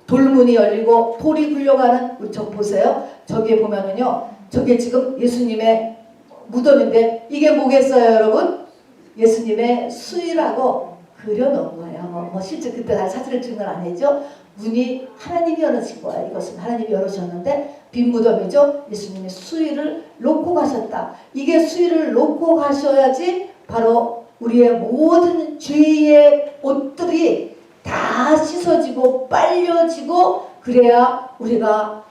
돌문이 열리고 돌이 굴려가는, 저 보세요. 저기에 보면은요, 저게 지금 예수님의 무덤인데 이게 뭐겠어요, 여러분? 예수님의 수의라고 그려놓은 거예요. 실제 그때 사진을 찍은 건 아니죠. 문이 하나님이 열으신 거예요. 이것은 하나님이 열으셨는데 빈 무덤이죠. 예수님이 수의를 놓고 가셨다. 이게 수의를 놓고 가셔야지 바로 우리의 모든 죄의 옷들이 다 씻어지고 빨려지고, 그래야 우리가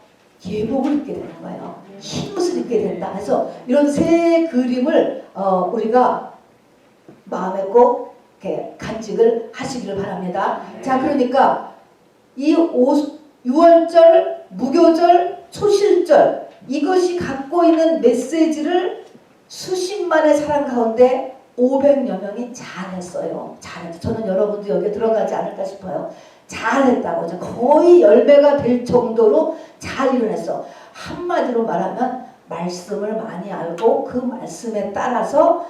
예복을 입게 되는 거예요. 흰옷을 입게 된다. 그래서 이런 세 그림을 우리가 마음에 꼭 이렇게 간직을 하시기를 바랍니다. 자, 그러니까 이 6월절, 무교절, 초실절, 이것이 갖고 있는 메시지를 수십만의 사람 가운데 500여 명이 잘했어요. 잘했죠. 저는 여러분도 여기에 들어가지 않을까 싶어요. 잘했다고. 거의 열매가 될 정도로 잘 이뤄냈어. 한마디로 말하면 말씀을 많이 알고 그 말씀에 따라서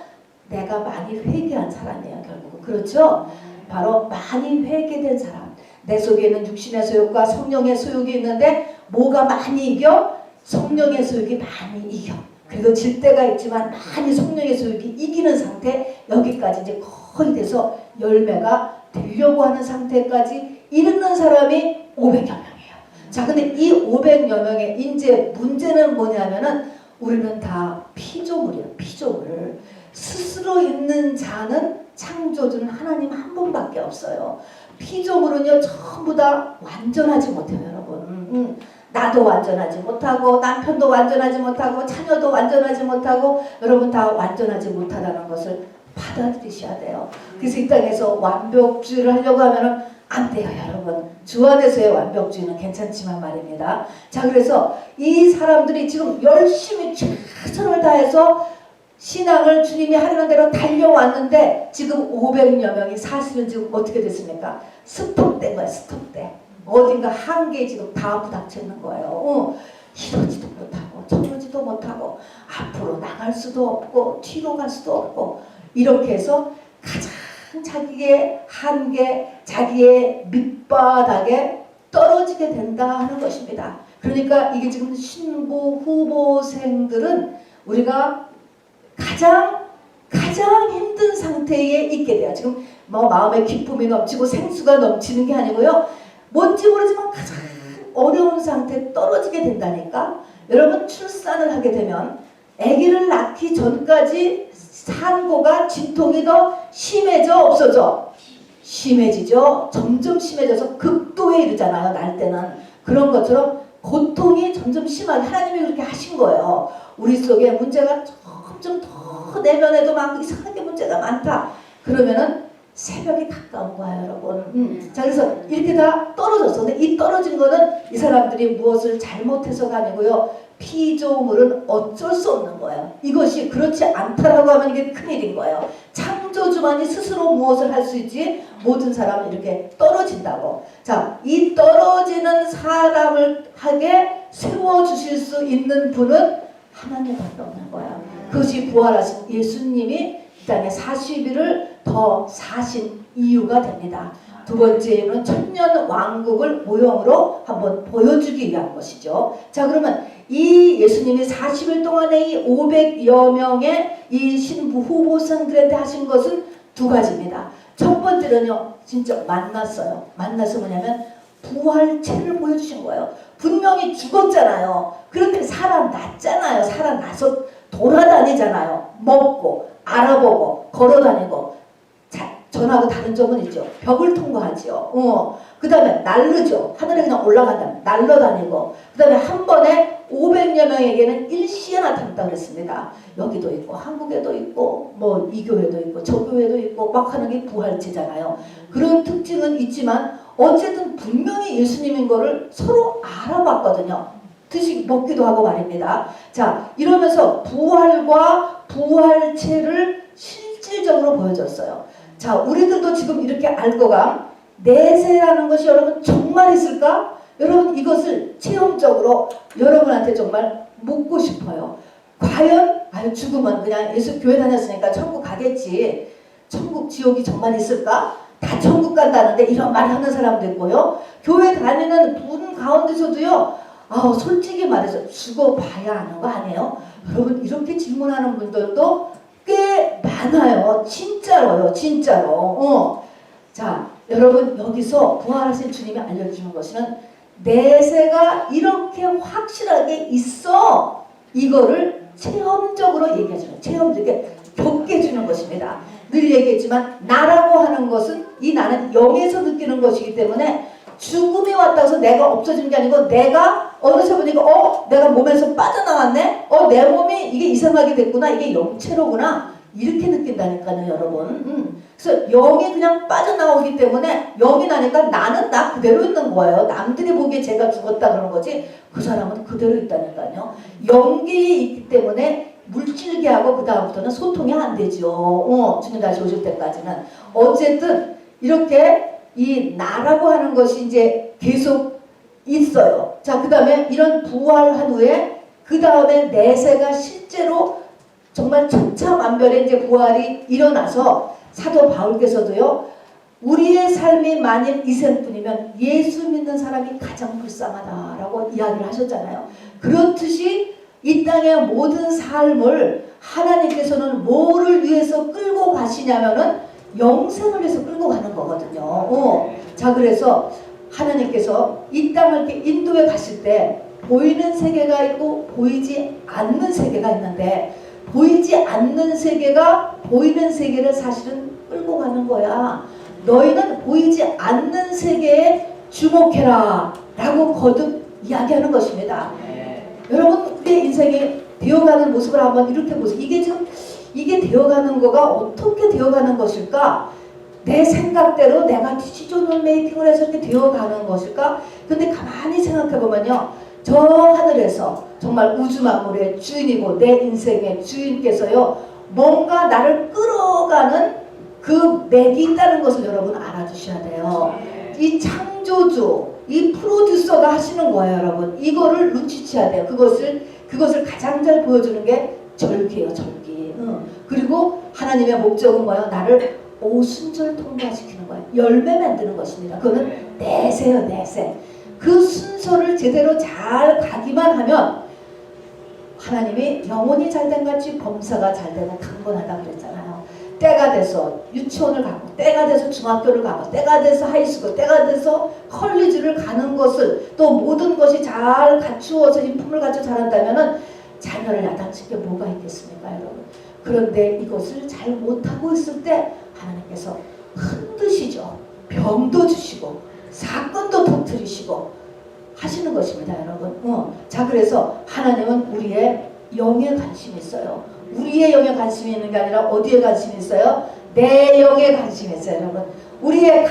내가 많이 회개한 사람이에요. 결국은. 그렇죠? 바로 많이 회개된 사람. 내 속에 있는 육신의 소욕과 성령의 소욕이 있는데 뭐가 많이 이겨? 성령의 소욕이 많이 이겨. 그래도 질 때가 있지만 많이 성령의 소욕이 이기는 상태, 여기까지 이제 거의 돼서 열매가 되려고 하는 상태까지 이르는 사람이 500여 명이에요. 자, 근데 이 500여 명의 이제 문제는 뭐냐면은 우리는 다 피조물이에요. 피조물. 스스로 있는 자는 창조주는 하나님 한 분밖에 없어요. 피조물은요 전부 다 완전하지 못해요, 여러분. 나도 완전하지 못하고 남편도 완전하지 못하고 자녀도 완전하지 못하고 여러분 다 완전하지 못하다는 것을 받아들이셔야 돼요. 그래서 이 땅에서 완벽주의를 하려고 하면은 안 돼요, 여러분. 주 안에서의 완벽주의는 괜찮지만 말입니다. 자, 그래서 이 사람들이 지금 열심히 최선을 다해서 신앙을 주님이 하려는 대로 달려왔는데 지금 500여 명이 사실은 지금 어떻게 됐습니까? 스톱된 거야, 스톱돼. 어딘가 한계에 지금 다 부닥쳐 있는 거예요. 이러지도 못하고 저러지도 못하고 앞으로 나갈 수도 없고 뒤로 갈 수도 없고 이렇게 해서 가장 자기의 한계, 자기의 밑바닥에 떨어지게 된다 하는 것입니다. 그러니까 이게 지금 신부 후보생들은 우리가 가장 힘든 상태에 있게 돼요. 지금 뭐 마음에 기쁨이 넘치고 생수가 넘치는 게 아니고요. 뭔지 모르지만 가장 어려운 상태에 떨어지게 된다니까. 여러분 출산을 하게 되면 아기를 낳기 전까지 산고가 진통이 더 심해져 없어져? 심해지죠. 점점 심해져서 극도에 이르잖아요. 날 때는. 그런 것처럼 고통이 점점 심하게 하나님이 그렇게 하신 거예요. 우리 속에 문제가 점점 더 내면에도 막 이상하게 문제가 많다. 그러면은 새벽이 가까운 거야, 여러분. 자, 그래서 이렇게 다 떨어졌어. 근데 이 떨어진 거는 이 사람들이 무엇을 잘못해서가 아니고요. 피조물은 어쩔 수 없는 거예요. 이것이 그렇지 않다라고 하면 이게 큰일인 거예요. 창조주만이 스스로 무엇을 할 수 있지 모든 사람은 이렇게 떨어진다고. 자, 이 떨어지는 사람을 하게 세워주실 수 있는 분은 하나님밖에 없는 거예요. 그것이 부활하신 예수님이 이 땅에 40일을 더 사신 이유가 됩니다. 두 번째는 천년 왕국을 모형으로 한번 보여주기 위한 것이죠. 자, 그러면 이 예수님이 40일 동안에 이 500여 명의 이 신부 후보생들한테 하신 것은 두 가지입니다. 첫 번째는요, 진짜 만났어요. 만나서 뭐냐면 부활체를 보여주신 거예요. 분명히 죽었잖아요. 그런데 살아났잖아요. 살아나서 돌아다니잖아요. 먹고 알아보고 걸어다니고. 전하고 다른 점은 있죠. 벽을 통과하죠. 그 다음에 날르죠. 하늘에 그냥 올라간다. 날러다니고. 그 다음에 한 번에 500여 명에게는 일시에 나타났다고 그랬습니다. 여기도 있고 한국에도 있고 뭐 이 교회도 있고 저 교회도 있고 막 하는 게 부활체잖아요. 그런 특징은 있지만 어쨌든 분명히 예수님인 거를 서로 알아봤거든요. 드시 먹기도 하고 말입니다. 자, 이러면서 부활과 부활체를 실질적으로 보여줬어요. 자, 우리들도 지금 이렇게 알거가 내세라는 것이 여러분 정말 있을까? 여러분 이것을 체험적으로 여러분한테 정말 묻고 싶어요. 과연 죽으면 그냥 예수 교회 다녔으니까 천국 가겠지. 천국 지옥이 정말 있을까? 다 천국 간다는데 이런 말 하는 사람도 있고요. 교회 다니는 분 가운데서도요. 솔직히 말해서 죽어봐야 하는 거 아니에요? 여러분 이렇게 질문하는 분들도 꽤 많아요. 진짜로요. 진짜로. 자, 여러분 여기서 부활하신 주님이 알려주는 것은 내세가 이렇게 확실하게 있어. 이거를 체험적으로 얘기해주는, 체험적으로 겪게 해주는 것입니다. 늘 얘기했지만 나라고 하는 것은 이 나는 영에서 느끼는 것이기 때문에 죽음이 왔다고 해서 내가 없어진 게 아니고 내가 어느새 보니까 내가 몸에서 빠져나왔네? 내 몸이 이게 이상하게 됐구나. 이게 영체로구나. 이렇게 느낀다니까요, 여러분. 그래서 영이 그냥 빠져나오기 때문에 영이 나니까 나는 나 그대로 있는 거예요. 남들이 보기에 제가 죽었다 그러는 거지 그 사람은 그대로 있다니까요. 영이 있기 때문에 물질계하고 그 다음부터는 소통이 안 되죠. 주님 다시 오실 때까지는. 어쨌든 이렇게 이 나라고 하는 것이 이제 계속 있어요. 자, 그 다음에 이런 부활한 후에 그 다음에 내세가 실제로 정말 천차만별의 이제 부활이 일어나서 사도 바울께서도요. 우리의 삶이 만일 이생뿐이면 예수 믿는 사람이 가장 불쌍하다라고 이야기를 하셨잖아요. 그렇듯이 이 땅의 모든 삶을 하나님께서는 뭐를 위해서 끌고 가시냐면은 영생을 위해서 끌고 가는 거거든요. 자, 그래서 하나님께서 이 땅을 이렇게 인도에 가실 때 보이는 세계가 있고 보이지 않는 세계가 있는데 보이지 않는 세계가 보이는 세계를 사실은 끌고 가는 거야. 너희는 보이지 않는 세계에 주목해라 라고 거듭 이야기하는 것입니다. 여러분, 내 인생이 되어가는 모습을 한번 이렇게 보세요. 이게 되어가는 거가 어떻게 되어가는 것일까? 내 생각대로 내가 디시전을 메이킹을 해서 이렇게 되어가는 것일까? 근데 가만히 생각해보면요, 저 하늘에서 정말 우주 만물의 주인이고 내 인생의 주인께서요, 뭔가 나를 끌어가는 그 맥이 있다는 것을 여러분 알아주셔야 돼요. 이 창조주, 이 프로듀서가 하시는 거예요, 여러분. 이거를 눈치채야 돼요. 그것을 가장 잘 보여주는 게 절기예요, 절기. 그리고 하나님의 목적은 뭐예요? 나를 오순절 통과시키는 거예요. 열매 만드는 것입니다. 그거는 내세요, 내세. 그 순서를 제대로 잘 가기만 하면 하나님이 영혼이 잘된 같이 범사가 잘되고 강건하다 그랬잖아요. 때가 돼서 유치원을 가고, 때가 돼서 중학교를 가고, 때가 돼서 하이스쿨, 때가 돼서 컬리지를 가는 것을, 또 모든 것이 잘 갖추어서 인품을 갖춰 자란다면은 자녀를 야단칠 게 뭐가 있겠습니까, 여러분? 그런데 이것을 잘 못하고 있을 때 하나님께서 흔드시죠. 병도 주시고 사건도 터뜨리시고 하시는 것입니다, 여러분. 자, 그래서 하나님은 우리의 영에 관심이 있어요. 우리의 영에 관심이 있는 게 아니라 어디에 관심이 있어요? 내 영에 관심이 있어요, 여러분. 우리의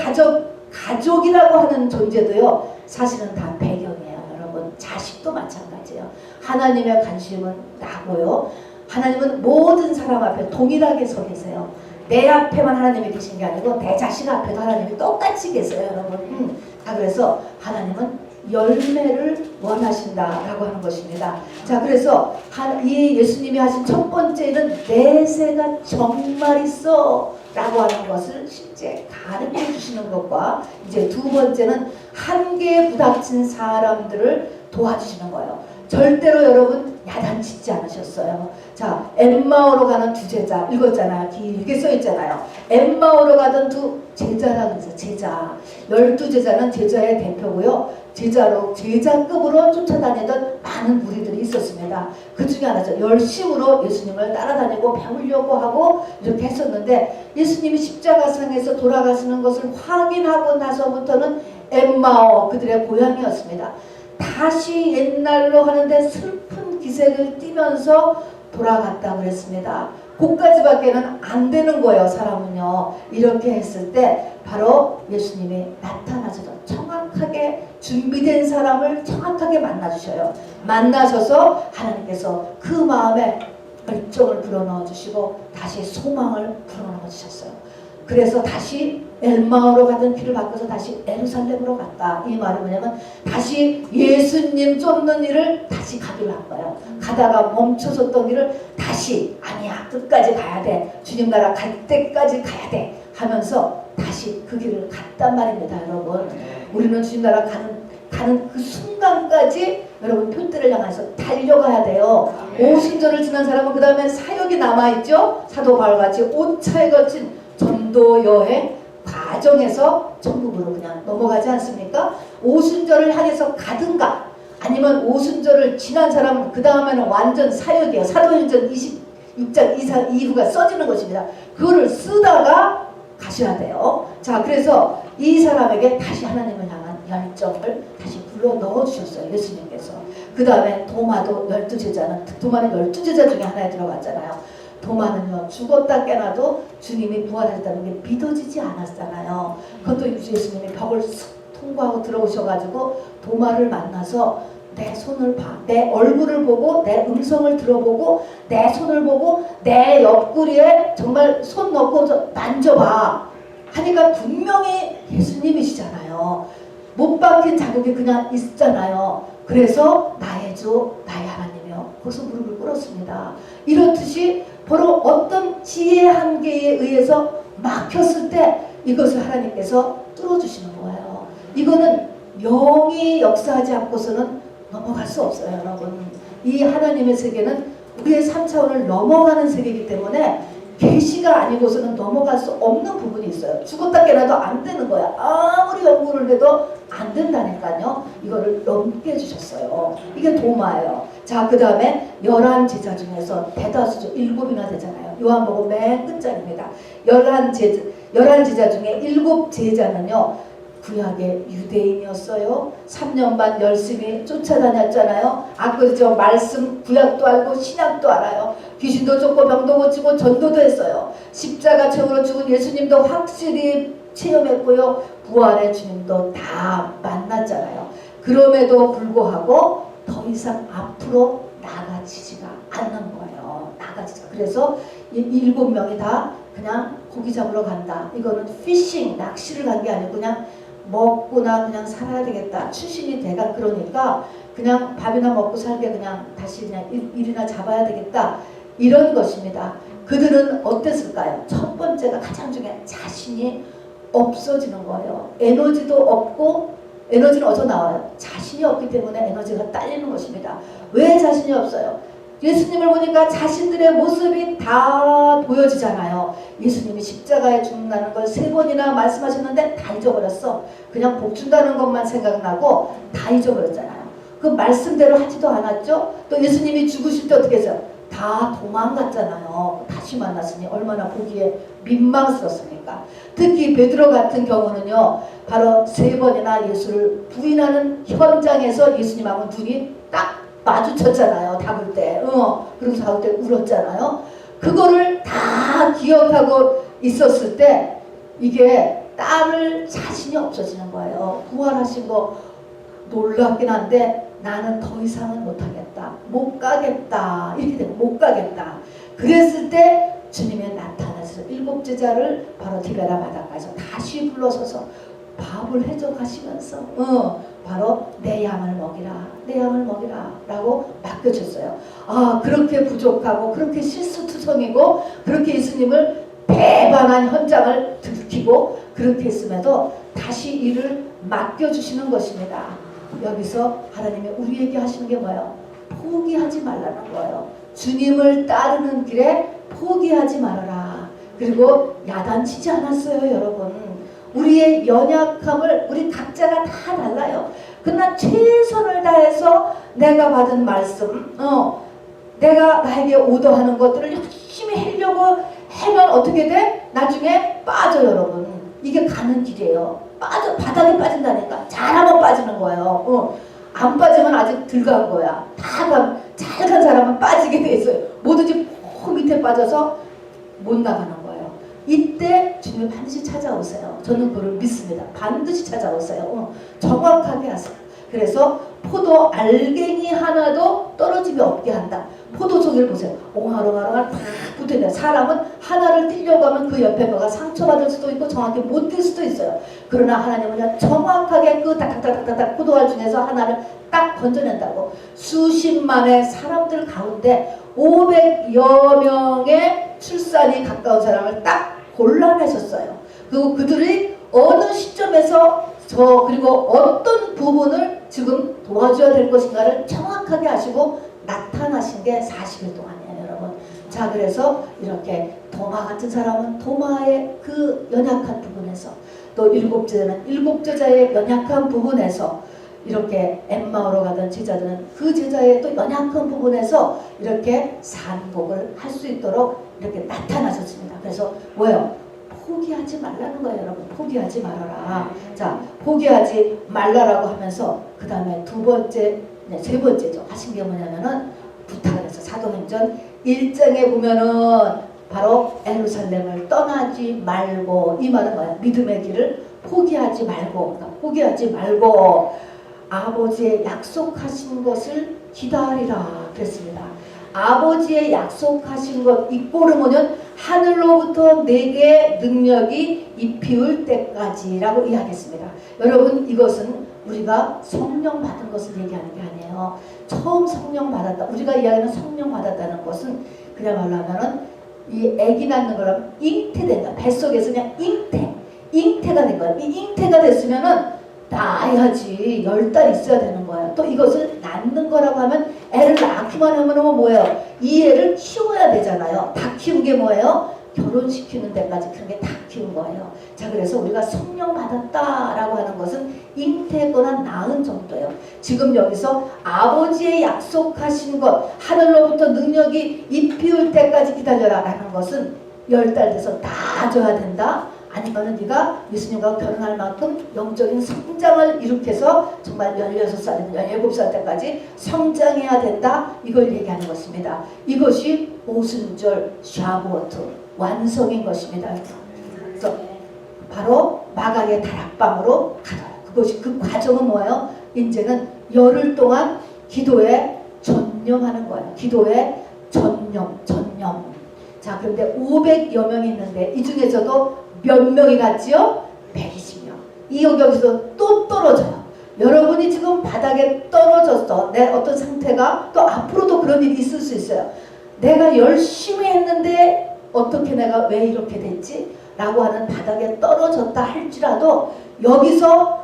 가족이라고 하는 존재도요, 사실은 다 배경이에요, 여러분. 자식도 마찬가지예요. 하나님의 관심은 나고요. 하나님은 모든 사람 앞에 동일하게 서 계세요. 내 앞에만 하나님이 계신 게 아니고 내 자식 앞에도 하나님이 똑같이 계세요, 여러분. 자, 그래서 하나님은 열매를 원하신다라고 하는 것입니다. 자, 그래서 이 예수님이 하신 첫 번째는 내세가 정말 있어 라고 하는 것을 실제 가르쳐 주시는 것과, 이제 두 번째는 한계에 부닥친 사람들을 도와주시는 거예요. 절대로 여러분 야단치지 않으셨어요. 자, 엠마오로 가는 두 제자 읽었잖아요. 길게 써있잖아요. 엠마오로 가던 두 제자라고 해서 제자, 12제자는 제자의 대표고요. 제자급으로 쫓아다니던 많은 무리들이 있었습니다. 그 중에 하나죠. 열심으로 예수님을 따라다니고 배우려고 하고 이렇게 했었는데, 예수님이 십자가상에서 돌아가시는 것을 확인하고 나서부터는 엠마오, 그들의 고향이었습니다. 다시 옛날로 하는데 슬픈 기색을 띠면서 돌아갔다 그랬습니다. 그까지밖에는 안 되는 거예요, 사람은요. 이렇게 했을 때 바로 예수님이 나타나셔서 정확하게 준비된 사람을 정확하게 만나주셔요. 만나셔서 하나님께서 그 마음에 열정을 불어넣어 주시고 다시 소망을 불어넣어 주셨어요. 그래서 다시 엘마오로 가던 길을 바꿔서 다시 예루살렘으로 갔다. 이 말은 뭐냐면 다시 예수님 쫓는 일을 다시 가기로 한 거예요. 가다가 멈춰섰던 길을 다시, 아니야, 끝까지 가야 돼, 주님 나라 갈 때까지 가야 돼 하면서 다시 그 길을 갔단 말입니다, 여러분. 우리는 주님 나라 가는 그 순간까지 여러분 표대를 향해서 달려가야 돼요. 오순절을 지난 사람은 그 다음에 사역이 남아있죠. 사도 바울같이 5차에 걸친 전도 여행 과정에서 천국으로 그냥 넘어가지 않습니까? 오순절을 향해서 가든가, 아니면 오순절을 지난 사람은 그 다음에는 완전 사역이에요. 사도행전 26장 이후가 써지는 것입니다. 그거를 쓰다가 가셔야 돼요. 자, 그래서 이 사람에게 다시 하나님을 향한 열정을 다시 불러 넣어 주셨어요, 예수님께서. 그 다음에 도마도 12제자는, 도마는 12제자 중에 하나에 들어갔잖아요. 도마는요, 죽었다 깨나도 주님이 부활하셨다는 게 믿어지지 않았잖아요. 그것도 예수님이 벽을 쑥 통과하고 들어오셔가지고 도마를 만나서 내 손을 봐, 내 얼굴을 보고, 내 음성을 들어보고, 내 손을 보고, 내 옆구리에 정말 손 넣고 만져봐 하니까 분명히 예수님이시잖아요. 못 박힌 자국이 그냥 있잖아요. 그래서 나의 주, 나의 하나님이요, 거기서 무릎을 꿇었습니다. 이렇듯이 바로 어떤 지혜의 한계에 의해서 막혔을 때 이것을 하나님께서 뚫어주시는 거예요. 이거는 영이 역사하지 않고서는 넘어갈 수 없어요, 여러분. 이 하나님의 세계는 우리의 3차원을 넘어가는 세계이기 때문에 계시가 아니고서는 넘어갈 수 없는 부분이 있어요. 죽었다 깨나도 안 되는 거야. 아무리 연구를 해도 안 된다니까요. 이거를 넘게 해주셨어요. 이게 도마예요. 자, 그 다음에 11제자 중에서 대다수죠. 7이나 되잖아요. 요한복음 맨 끝장입니다. 11제자 중에 7제자는요. 구약의 유대인이었어요. 3년 반 열심히 쫓아다녔잖아요. 그렇죠. 말씀 구약도 알고 신약도 알아요. 귀신도 쫓고 병도 고치고 전도도 했어요. 십자가 책으로 죽은 예수님도 확실히 체험했고요. 부활의 주님도 다 만났잖아요. 그럼에도 불구하고 더 이상 앞으로 나가지지가 않는 거예요. 나가지지가. 그래서 이 7명이 다 그냥 고기 잡으러 간다. 이거는 피싱, 낚시를 간 게 아니고 그냥 먹고나 그냥 살아야 되겠다. 출신이 대가 그러니까 그냥 밥이나 먹고 살게 그냥 다시 그냥 일이나 잡아야 되겠다. 이런 것입니다. 그들은 어땠을까요? 첫 번째가 가장 중요한 자신이 없어지는 거예요. 에너지도 없고 에너지는 어디서 나와요? 자신이 없기 때문에 에너지가 딸리는 것입니다. 왜 자신이 없어요? 예수님을 보니까 자신들의 모습이 다 보여지잖아요. 예수님이 십자가에 죽는다는 걸 3번이나 말씀하셨는데 다 잊어버렸어. 그냥 복 준다는 것만 생각나고 다 잊어버렸잖아요. 그 말씀대로 하지도 않았죠. 또 예수님이 죽으실 때 어떻게 했어요? 다 도망갔잖아요. 다시 만났으니 얼마나 보기에 민망스럽습니까? 특히 베드로 같은 경우는요. 바로 3번이나 예수를 부인하는 현장에서 예수님하고 눈이 딱 마주쳤잖아요. 다글 때. 그래서 다글 때 울었잖아요. 그거를 다 기억하고 있었을 때 이게 따를 자신이 없어지는 거예요. 부활하신 거 놀랍긴 한데 나는 더 이상은 못하겠다. 못 가겠다. 이렇게 되면 못 가겠다. 그랬을 때 주님이 나타나서 7제자를 바로 디베라 바닷가에서 다시 불러서서 밥을 해줘 가시면서 바로 내 양을 먹이라, 내 양을 먹이라 라고 맡겨줬어요. 그렇게 부족하고 그렇게 실수투성이고 그렇게 예수님을 배반한 현장을 들키고 그렇게 했음에도 다시 일을 맡겨주시는 것입니다. 여기서 하나님이 우리에게 하시는 게 뭐예요? 포기하지 말라는 거예요. 주님을 따르는 길에 포기하지 말아라. 그리고 야단치지 않았어요, 여러분. 우리의 연약함을 우리 각자가 다 달라요. 그러나 최선을 다해서 내가 받은 말씀, 내가 나에게 오더하는 것들을 열심히 하려고 하면 어떻게 돼? 나중에 빠져, 여러분. 이게 가는 길이에요. 바닥에 빠진다니까. 잘하면 빠지는 거예요. 안 빠지면 아직 덜 간 거야. 잘 간 사람은 빠지게 돼 있어요. 뭐든지 밑에 빠져서 못 나가는 거예요. 이때 주님 반드시 찾아오세요. 저는 그걸 믿습니다. 반드시 찾아오세요. 정확하게 하세요. 그래서 포도 알갱이 하나도 떨어짐이 없게 한다. 포도 송이를 보세요. 옹알옹알옹알 팍 붙어있는 사람은 하나를 띄려고 하면 그 옆에 뭐가 상처받을 수도 있고 정확히 못 뛸 수도 있어요. 그러나 하나님은 정확하게 그 딱딱딱딱딱 포도알 중에서 하나를 딱 건져낸다고. 수십만의 사람들 가운데 500여 명의 출산이 가까운 사람을 딱 골라내셨어요. 그리고 그들이 어느 시점에서 그리고 어떤 부분을 지금 도와줘야 될 것인가를 정확하게 하시고 나타나신 게 40일 동안이에요, 여러분. 자, 그래서 이렇게 도마 같은 사람은 도마의 그 연약한 부분에서 또 7제자는 7제자의 연약한 부분에서 이렇게 엠마오로 가던 제자들은 그 제자의 또 연약한 부분에서 이렇게 산복을 할 수 있도록 이렇게 나타나셨습니다. 그래서 뭐예요? 포기하지 말라는 거예요, 여러분. 포기하지 말아라. 자, 포기하지 말라라고 하면서 그 다음에 세 번째죠. 하신 게 뭐냐면은 부탁을 해서 사도행전 1장에 보면은 바로 예루살렘을 떠나지 말고, 이 말은 뭐야? 믿음의 길을 포기하지 말고, 그러니까 포기하지 말고 아버지의 약속하신 것을 기다리라 그랬습니다. 아버지의 약속하신 것, 이 꼴은 하늘로부터 내게 능력이 입히울 때까지라고 이야기했습니다. 여러분, 이것은 우리가 성령 받은 것을 얘기하는 게 아니에요. 처음 성령 받았다. 우리가 이야기하는 성령 받았다는 것은 그야말로 하면은 이 아기 낳는 거라면 잉태된다. 뱃속에서 그냥 잉태가 된 거예요. 이 잉태가 됐으면은 낳아야지 10달 있어야 되는 거예요. 또 이것을 낳는 거라고 하면 애를 낳기만 하면 뭐예요? 이 애를 키워야 되잖아요. 다 키운 게 뭐예요? 결혼시키는 데까지 그런 게 다 키운 거예요. 자, 그래서 우리가 성령 받았다라고 하는 것은 잉태거나 낳은 정도예요. 지금 여기서 아버지의 약속하신 것, 하늘로부터 능력이 입히울 때까지 기다려라 라는 것은 10달 돼서 다 줘야 된다. 아니면은 네가 예수님과 결혼할 만큼 영적인 성장을 일으켜서 정말 16살이든 17살 때까지 성장해야 된다. 이걸 얘기하는 것입니다. 이것이 오순절 샤브오트 완성인 것입니다. 그래서 바로 마가의 다락방으로 가요. 그것이 그 과정은 뭐예요? 이제는 열흘 동안 기도에 전념하는 거예요. 기도에 전념. 자, 그런데 500여 명이 있는데 이 중에서도 몇 명이 갔지요? 120명. 이 여기서 또 떨어져요. 여러분이 지금 바닥에 떨어졌어. 내 어떤 상태가 또 앞으로도 그런 일이 있을 수 있어요. 내가 열심히 했는데 어떻게 내가 왜 이렇게 됐지? 라고 하는 바닥에 떨어졌다 할지라도 여기서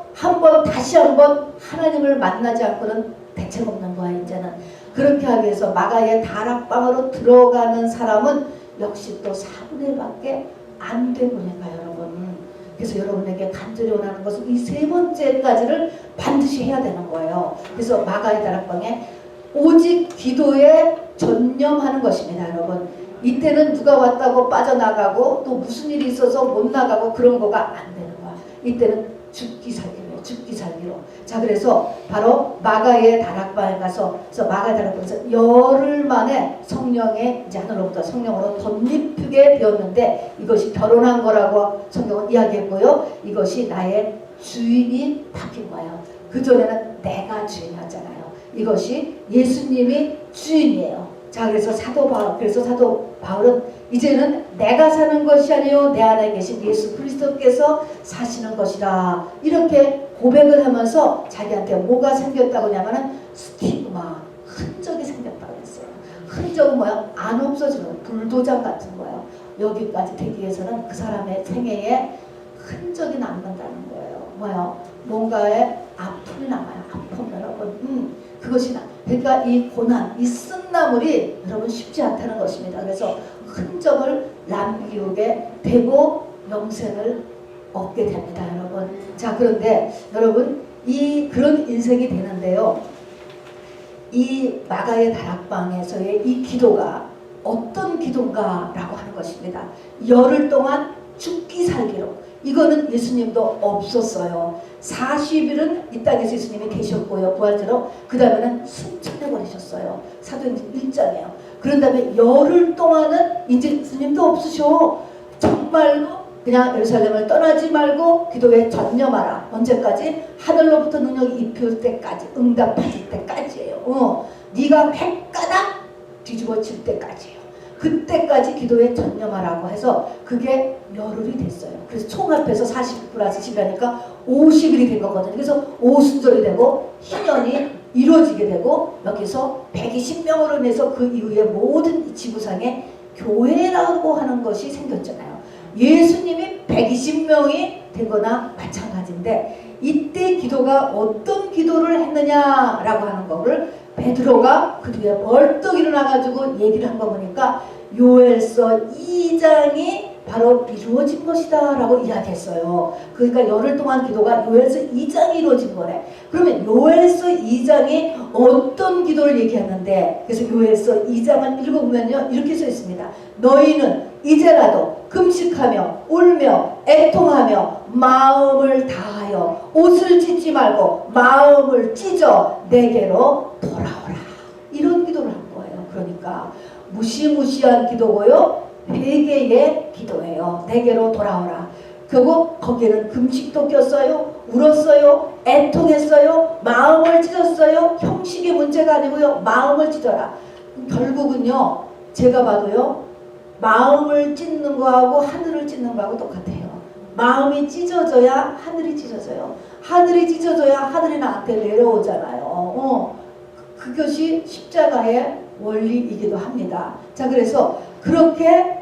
다시 한번 하나님을 만나지 않고는 대책 없는 거야. 이제는 그렇게 하기 위해서 마가의 다락방으로 들어가는 사람은 역시 또 4분의 1밖에 안 되보니까 여러분. 그래서 여러분에게 간절히 원하는 것은 이 세 번째까지를 반드시 해야 되는 거예요. 그래서 마가의 다락방에 오직 기도에 전념하는 것입니다. 여러분, 이때는 누가 왔다고 빠져나가고 또 무슨 일이 있어서 못 나가고 그런 거가 안 되는 거야. 이때는 죽기 살기로, 죽기 살기로. 자, 그래서 바로 마가의 다락방에 가서, 그래서 마가의 다락방에서 열흘 만에 성령의 이제 하늘로부터 성령으로 덧입히게 되었는데, 이것이 결혼한 거라고 성경은 이야기했고요. 이것이 나의 주인이 바뀐 거예요. 그 전에는 내가 주인이었잖아요. 이것이 예수님이 주인이에요. 자, 그래서 사도 바울은 이제는 내가 사는 것이 아니요 내 안에 계신 예수 그리스도께서 사시는 것이다. 이렇게 고백을 하면서 자기한테 뭐가 생겼다고 하냐면은 스티그마, 흔적이 생겼다고 했어요. 흔적은 뭐야? 안 없어지는 불도장 같은 거예요. 여기까지 되기 위해서는 그 사람의 생애에 흔적이 남는다는 거예요. 뭐요? 뭔가의 아픔이 남아요. 아픔 여러분. 그것이 그러니까 이 고난, 이 쓴나물이 여러분 쉽지 않다는 것입니다. 그래서 흔적을 남기게 되고 영생을 얻게 됩니다, 여러분. 자, 그런데 여러분 그런 인생이 되는데요. 이 마가의 다락방에서의 이 기도가 어떤 기도인가라고 하는 것입니다. 열흘 동안 죽기 살기로. 이거는 예수님도 없었어요. 40일은 이 땅에서 예수님이 계셨고요. 부활제로. 그 다음에는 승천해 버리셨어요. 사도행전 1장이에요. 그런 다음에 열흘 동안은 이제 예수님도 없으셔. 정말로 그냥 예루살렘을 떠나지 말고 기도에 전념하라. 언제까지? 하늘로부터 능력이 입힐 때까지, 응답하실 때까지예요. 네가 획가닥 뒤집어질 때까지예요. 그때까지 기도에 전념하라고 해서 그게 열흘이 됐어요. 그래서 총 합해서 40 플러스 10이니까 50일이 된 거거든요. 그래서 오순절이 되고 희년이 이루어지게 되고 여기서 120명으로 인해서 그 이후에 모든 지구상에 교회라고 하는 것이 생겼잖아요. 예수님이 120명이 된 거나 마찬가지인데 이때 기도가 어떤 기도를 했느냐라고 하는 거를 베드로가 그 뒤에 벌떡 일어나가지고 얘기를 한 거 보니까 요엘서 2장이 바로 이루어진 것이다 라고 이야기했어요. 그러니까 열흘 동안 기도가 요엘서 2장이 이루어진 거래. 그러면 요엘서 2장이 어떤 기도를 얘기했는데, 그래서 요엘서 2장을 읽어보면요 이렇게 써 있습니다. 너희는 이제라도 금식하며 울며 애통하며 마음을 다하여 옷을 찢지 말고 마음을 찢어 내게로 돌아오라. 이런 기도를 한 거예요. 그러니까 무시무시한 기도고요. 회개의 기도예요. 내게로 돌아오라. 그리고 거기에는 금식도 꼈어요. 울었어요. 애통했어요. 마음을 찢었어요. 형식의 문제가 아니고요. 마음을 찢어라. 결국은요. 제가 봐도요. 마음을 찢는 거하고 하늘을 찢는 거하고 똑같아요. 마음이 찢어져야 하늘이 찢어져요. 하늘이 찢어져야 하늘이 나한테 내려오잖아요. 그것이 십자가의 원리이기도 합니다. 자, 그래서 그렇게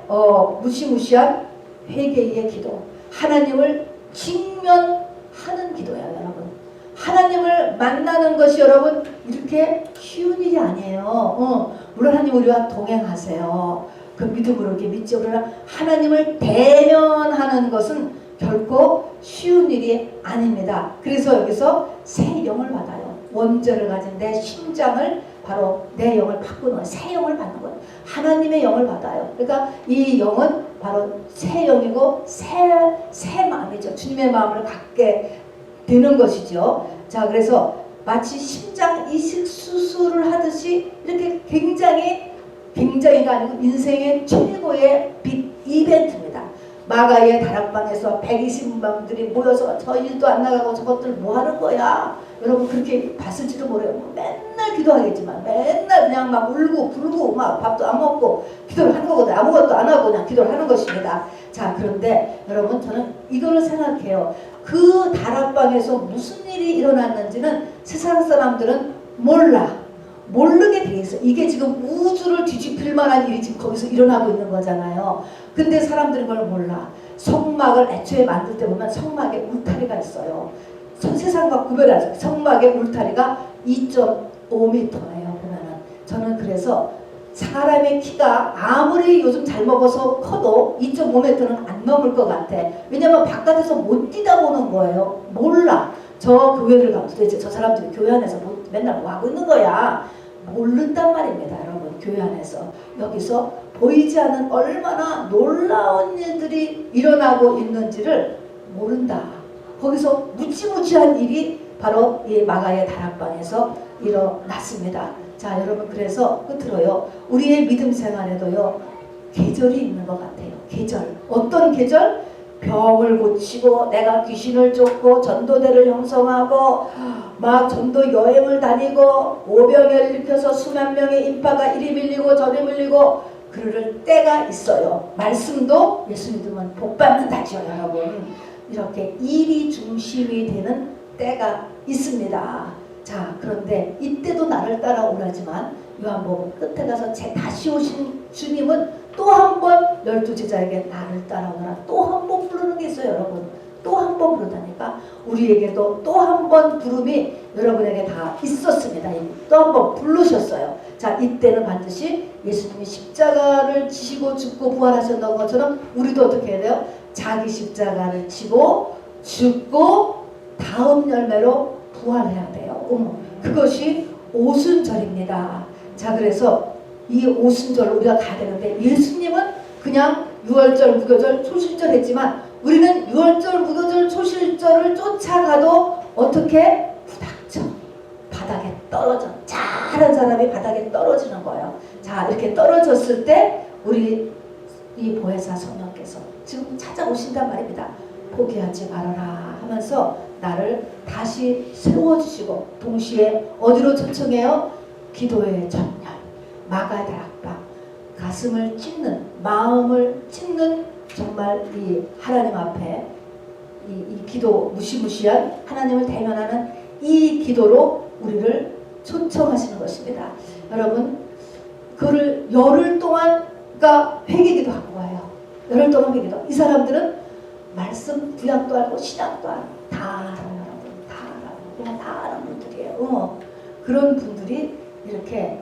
무시무시한 회개의 기도, 하나님을 직면하는 기도예요, 여러분. 하나님을 만나는 것이 여러분 이렇게 쉬운 일이 아니에요. 물론 하나님 우리와 동행하세요. 그 믿음으로 이렇게 믿죠. 그러나 하나님을 대면하는 것은 결코 쉬운 일이 아닙니다. 그래서 여기서 새 영을 받아요. 원죄를 가진 내 심장을 바로 내 영을 바꾸는 거예요. 새 영을 받는 거예요. 하나님의 영을 받아요. 그러니까 이 영은 바로 새 영이고 새 마음이죠. 주님의 마음을 갖게 되는 것이죠. 자, 그래서 마치 심장 이식 수술을 하듯이 이렇게 굉장히가 아니고 인생의 최고의 빅 이벤트입니다. 마가의 다락방에서 120만들이 모여서 저 일도 안 나가고 저것들 뭐 하는 거야? 여러분 그렇게 봤을지도 모르요. 맨날 기도하겠지만 맨날 그냥 막 울고 불고 막 밥도 안 먹고 기도를 하는 거거든요. 아무것도 안 하고 그냥 기도를 하는 것입니다. 자, 그런데 여러분 저는 이거를 생각해요. 그 다락방에서 무슨 일이 일어났는지는 세상 사람들은 모르게 돼 있어. 이게 지금 우주를 뒤집힐 만한 일이 지금 거기서 일어나고 있는 거잖아요. 근데 사람들은 그걸 몰라. 성막을 애초에 만들 때 보면 성막에 울타리가 있어요. 세상과 구별하죠. 성막의 울타리가 2.5m예요. 보면은 저는 그래서 사람의 키가 아무리 요즘 잘 먹어서 커도 2.5m는 안 넘을 것 같아. 왜냐면 바깥에서 못 뛰다보는 거예요. 몰라. 저 교회를 가면 도대체 저 사람들이 교회 안에서 맨날 뭐 하고 있는 거야. 모른단 말입니다. 여러분 교회 안에서 여기서 보이지 않는 얼마나 놀라운 일들이 일어나고 있는지를 모른다. 거기서 무지무지한 일이 바로 이 마가의 다락방에서 일어났습니다. 자, 여러분 그래서 끝으로요, 우리의 믿음 생활에도요 계절이 있는 것 같아요. 계절. 어떤 계절? 병을 고치고 내가 귀신을 쫓고 전도대를 형성하고 막 전도 여행을 다니고 오병을 일으켜서 수만 명의 인파가 이리 밀리고 저리 밀리고 그럴 때가 있어요. 말씀도 예수 믿으면 복 받는다죠. 여러분 이렇게 일이 중심이 되는 때가 있습니다. 자, 그런데 이때도 나를 따라오라지만 요한복음 끝에 가서 다시 오신 주님은 또 한 번 12제자에게 나를 따라오너라 또 한 번 부르는 게 있어요. 여러분 또 한 번 부르다니까 우리에게도 또 한 번 부름이 여러분에게 다 있었습니다. 또 한 번 부르셨어요. 자, 이때는 반드시 예수님이 십자가를 지시고 죽고 부활하셨던 것처럼 우리도 어떻게 해야 돼요? 자기 십자가를 지고 죽고 다음 열매로 부활해야 돼요. 그것이 오순절입니다. 자, 그래서 이 오순절 우리가 가야 되는데 예수님은 그냥 유월절, 무교절, 초실절 했지만 우리는 유월절, 무교절, 초실절을 쫓아가도 어떻게? 부닥쳐. 바닥에 떨어져. 잘한 사람이 바닥에 떨어지는 거예요. 자, 이렇게 떨어졌을 때 우리 이 보혜사 성령께서 지금 찾아오신단 말입니다. 포기하지 말아라 하면서 나를 다시 세워주시고 동시에 어디로 초청해요? 기도의 전열, 마가 다락방, 가슴을 찢는, 마음을 찢는 정말 이 하나님 앞에 이 기도, 무시무시한 하나님을 대면하는 이 기도로 우리를 초청하시는 것입니다. 여러분 그를 열흘 동안 그러니까 회개기도 한 거예요. 열흘 동안 회개기도. 이 사람들은 말씀 구약도 알고 신약도 알고 다 알아요. 여러분 다 알아요. 그냥 다 아는 분들이에요. 그런 분들이 이렇게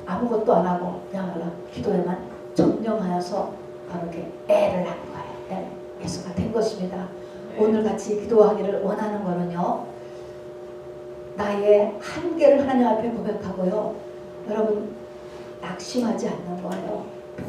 아무것도 안 하고 그냥 기도에만 전념하여서 바로 이렇게 애를 한 거예요. 예수가 된 것입니다. 오늘 같이 기도하기를 원하는 거는요, 나의 한계를 하나님 앞에 고백하고요, 여러분 낙심하지 않는 거예요.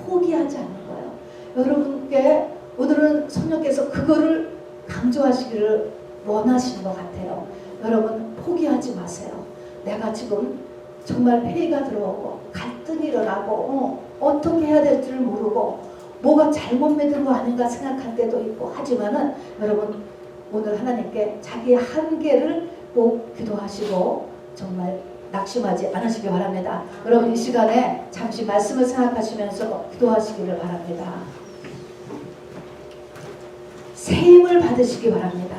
포기하지 않는 거예요. 여러분께 오늘은 성령께서 그거를 강조하시기를 원하시는 것 같아요. 여러분 포기하지 마세요. 내가 지금 정말 회의가 들어오고 갈등이 일어나고 어떻게 해야 될지를 모르고 뭐가 잘못 믿은 거 아닌가 생각할 때도 있고 하지만은 여러분 오늘 하나님께 자기의 한계를 꼭 기도하시고 정말 낙심하지 않으시기 바랍니다. 여러분 이 시간에 잠시 말씀을 생각하시면서 기도하시기를 바랍니다. 새 힘을 받으시기 바랍니다.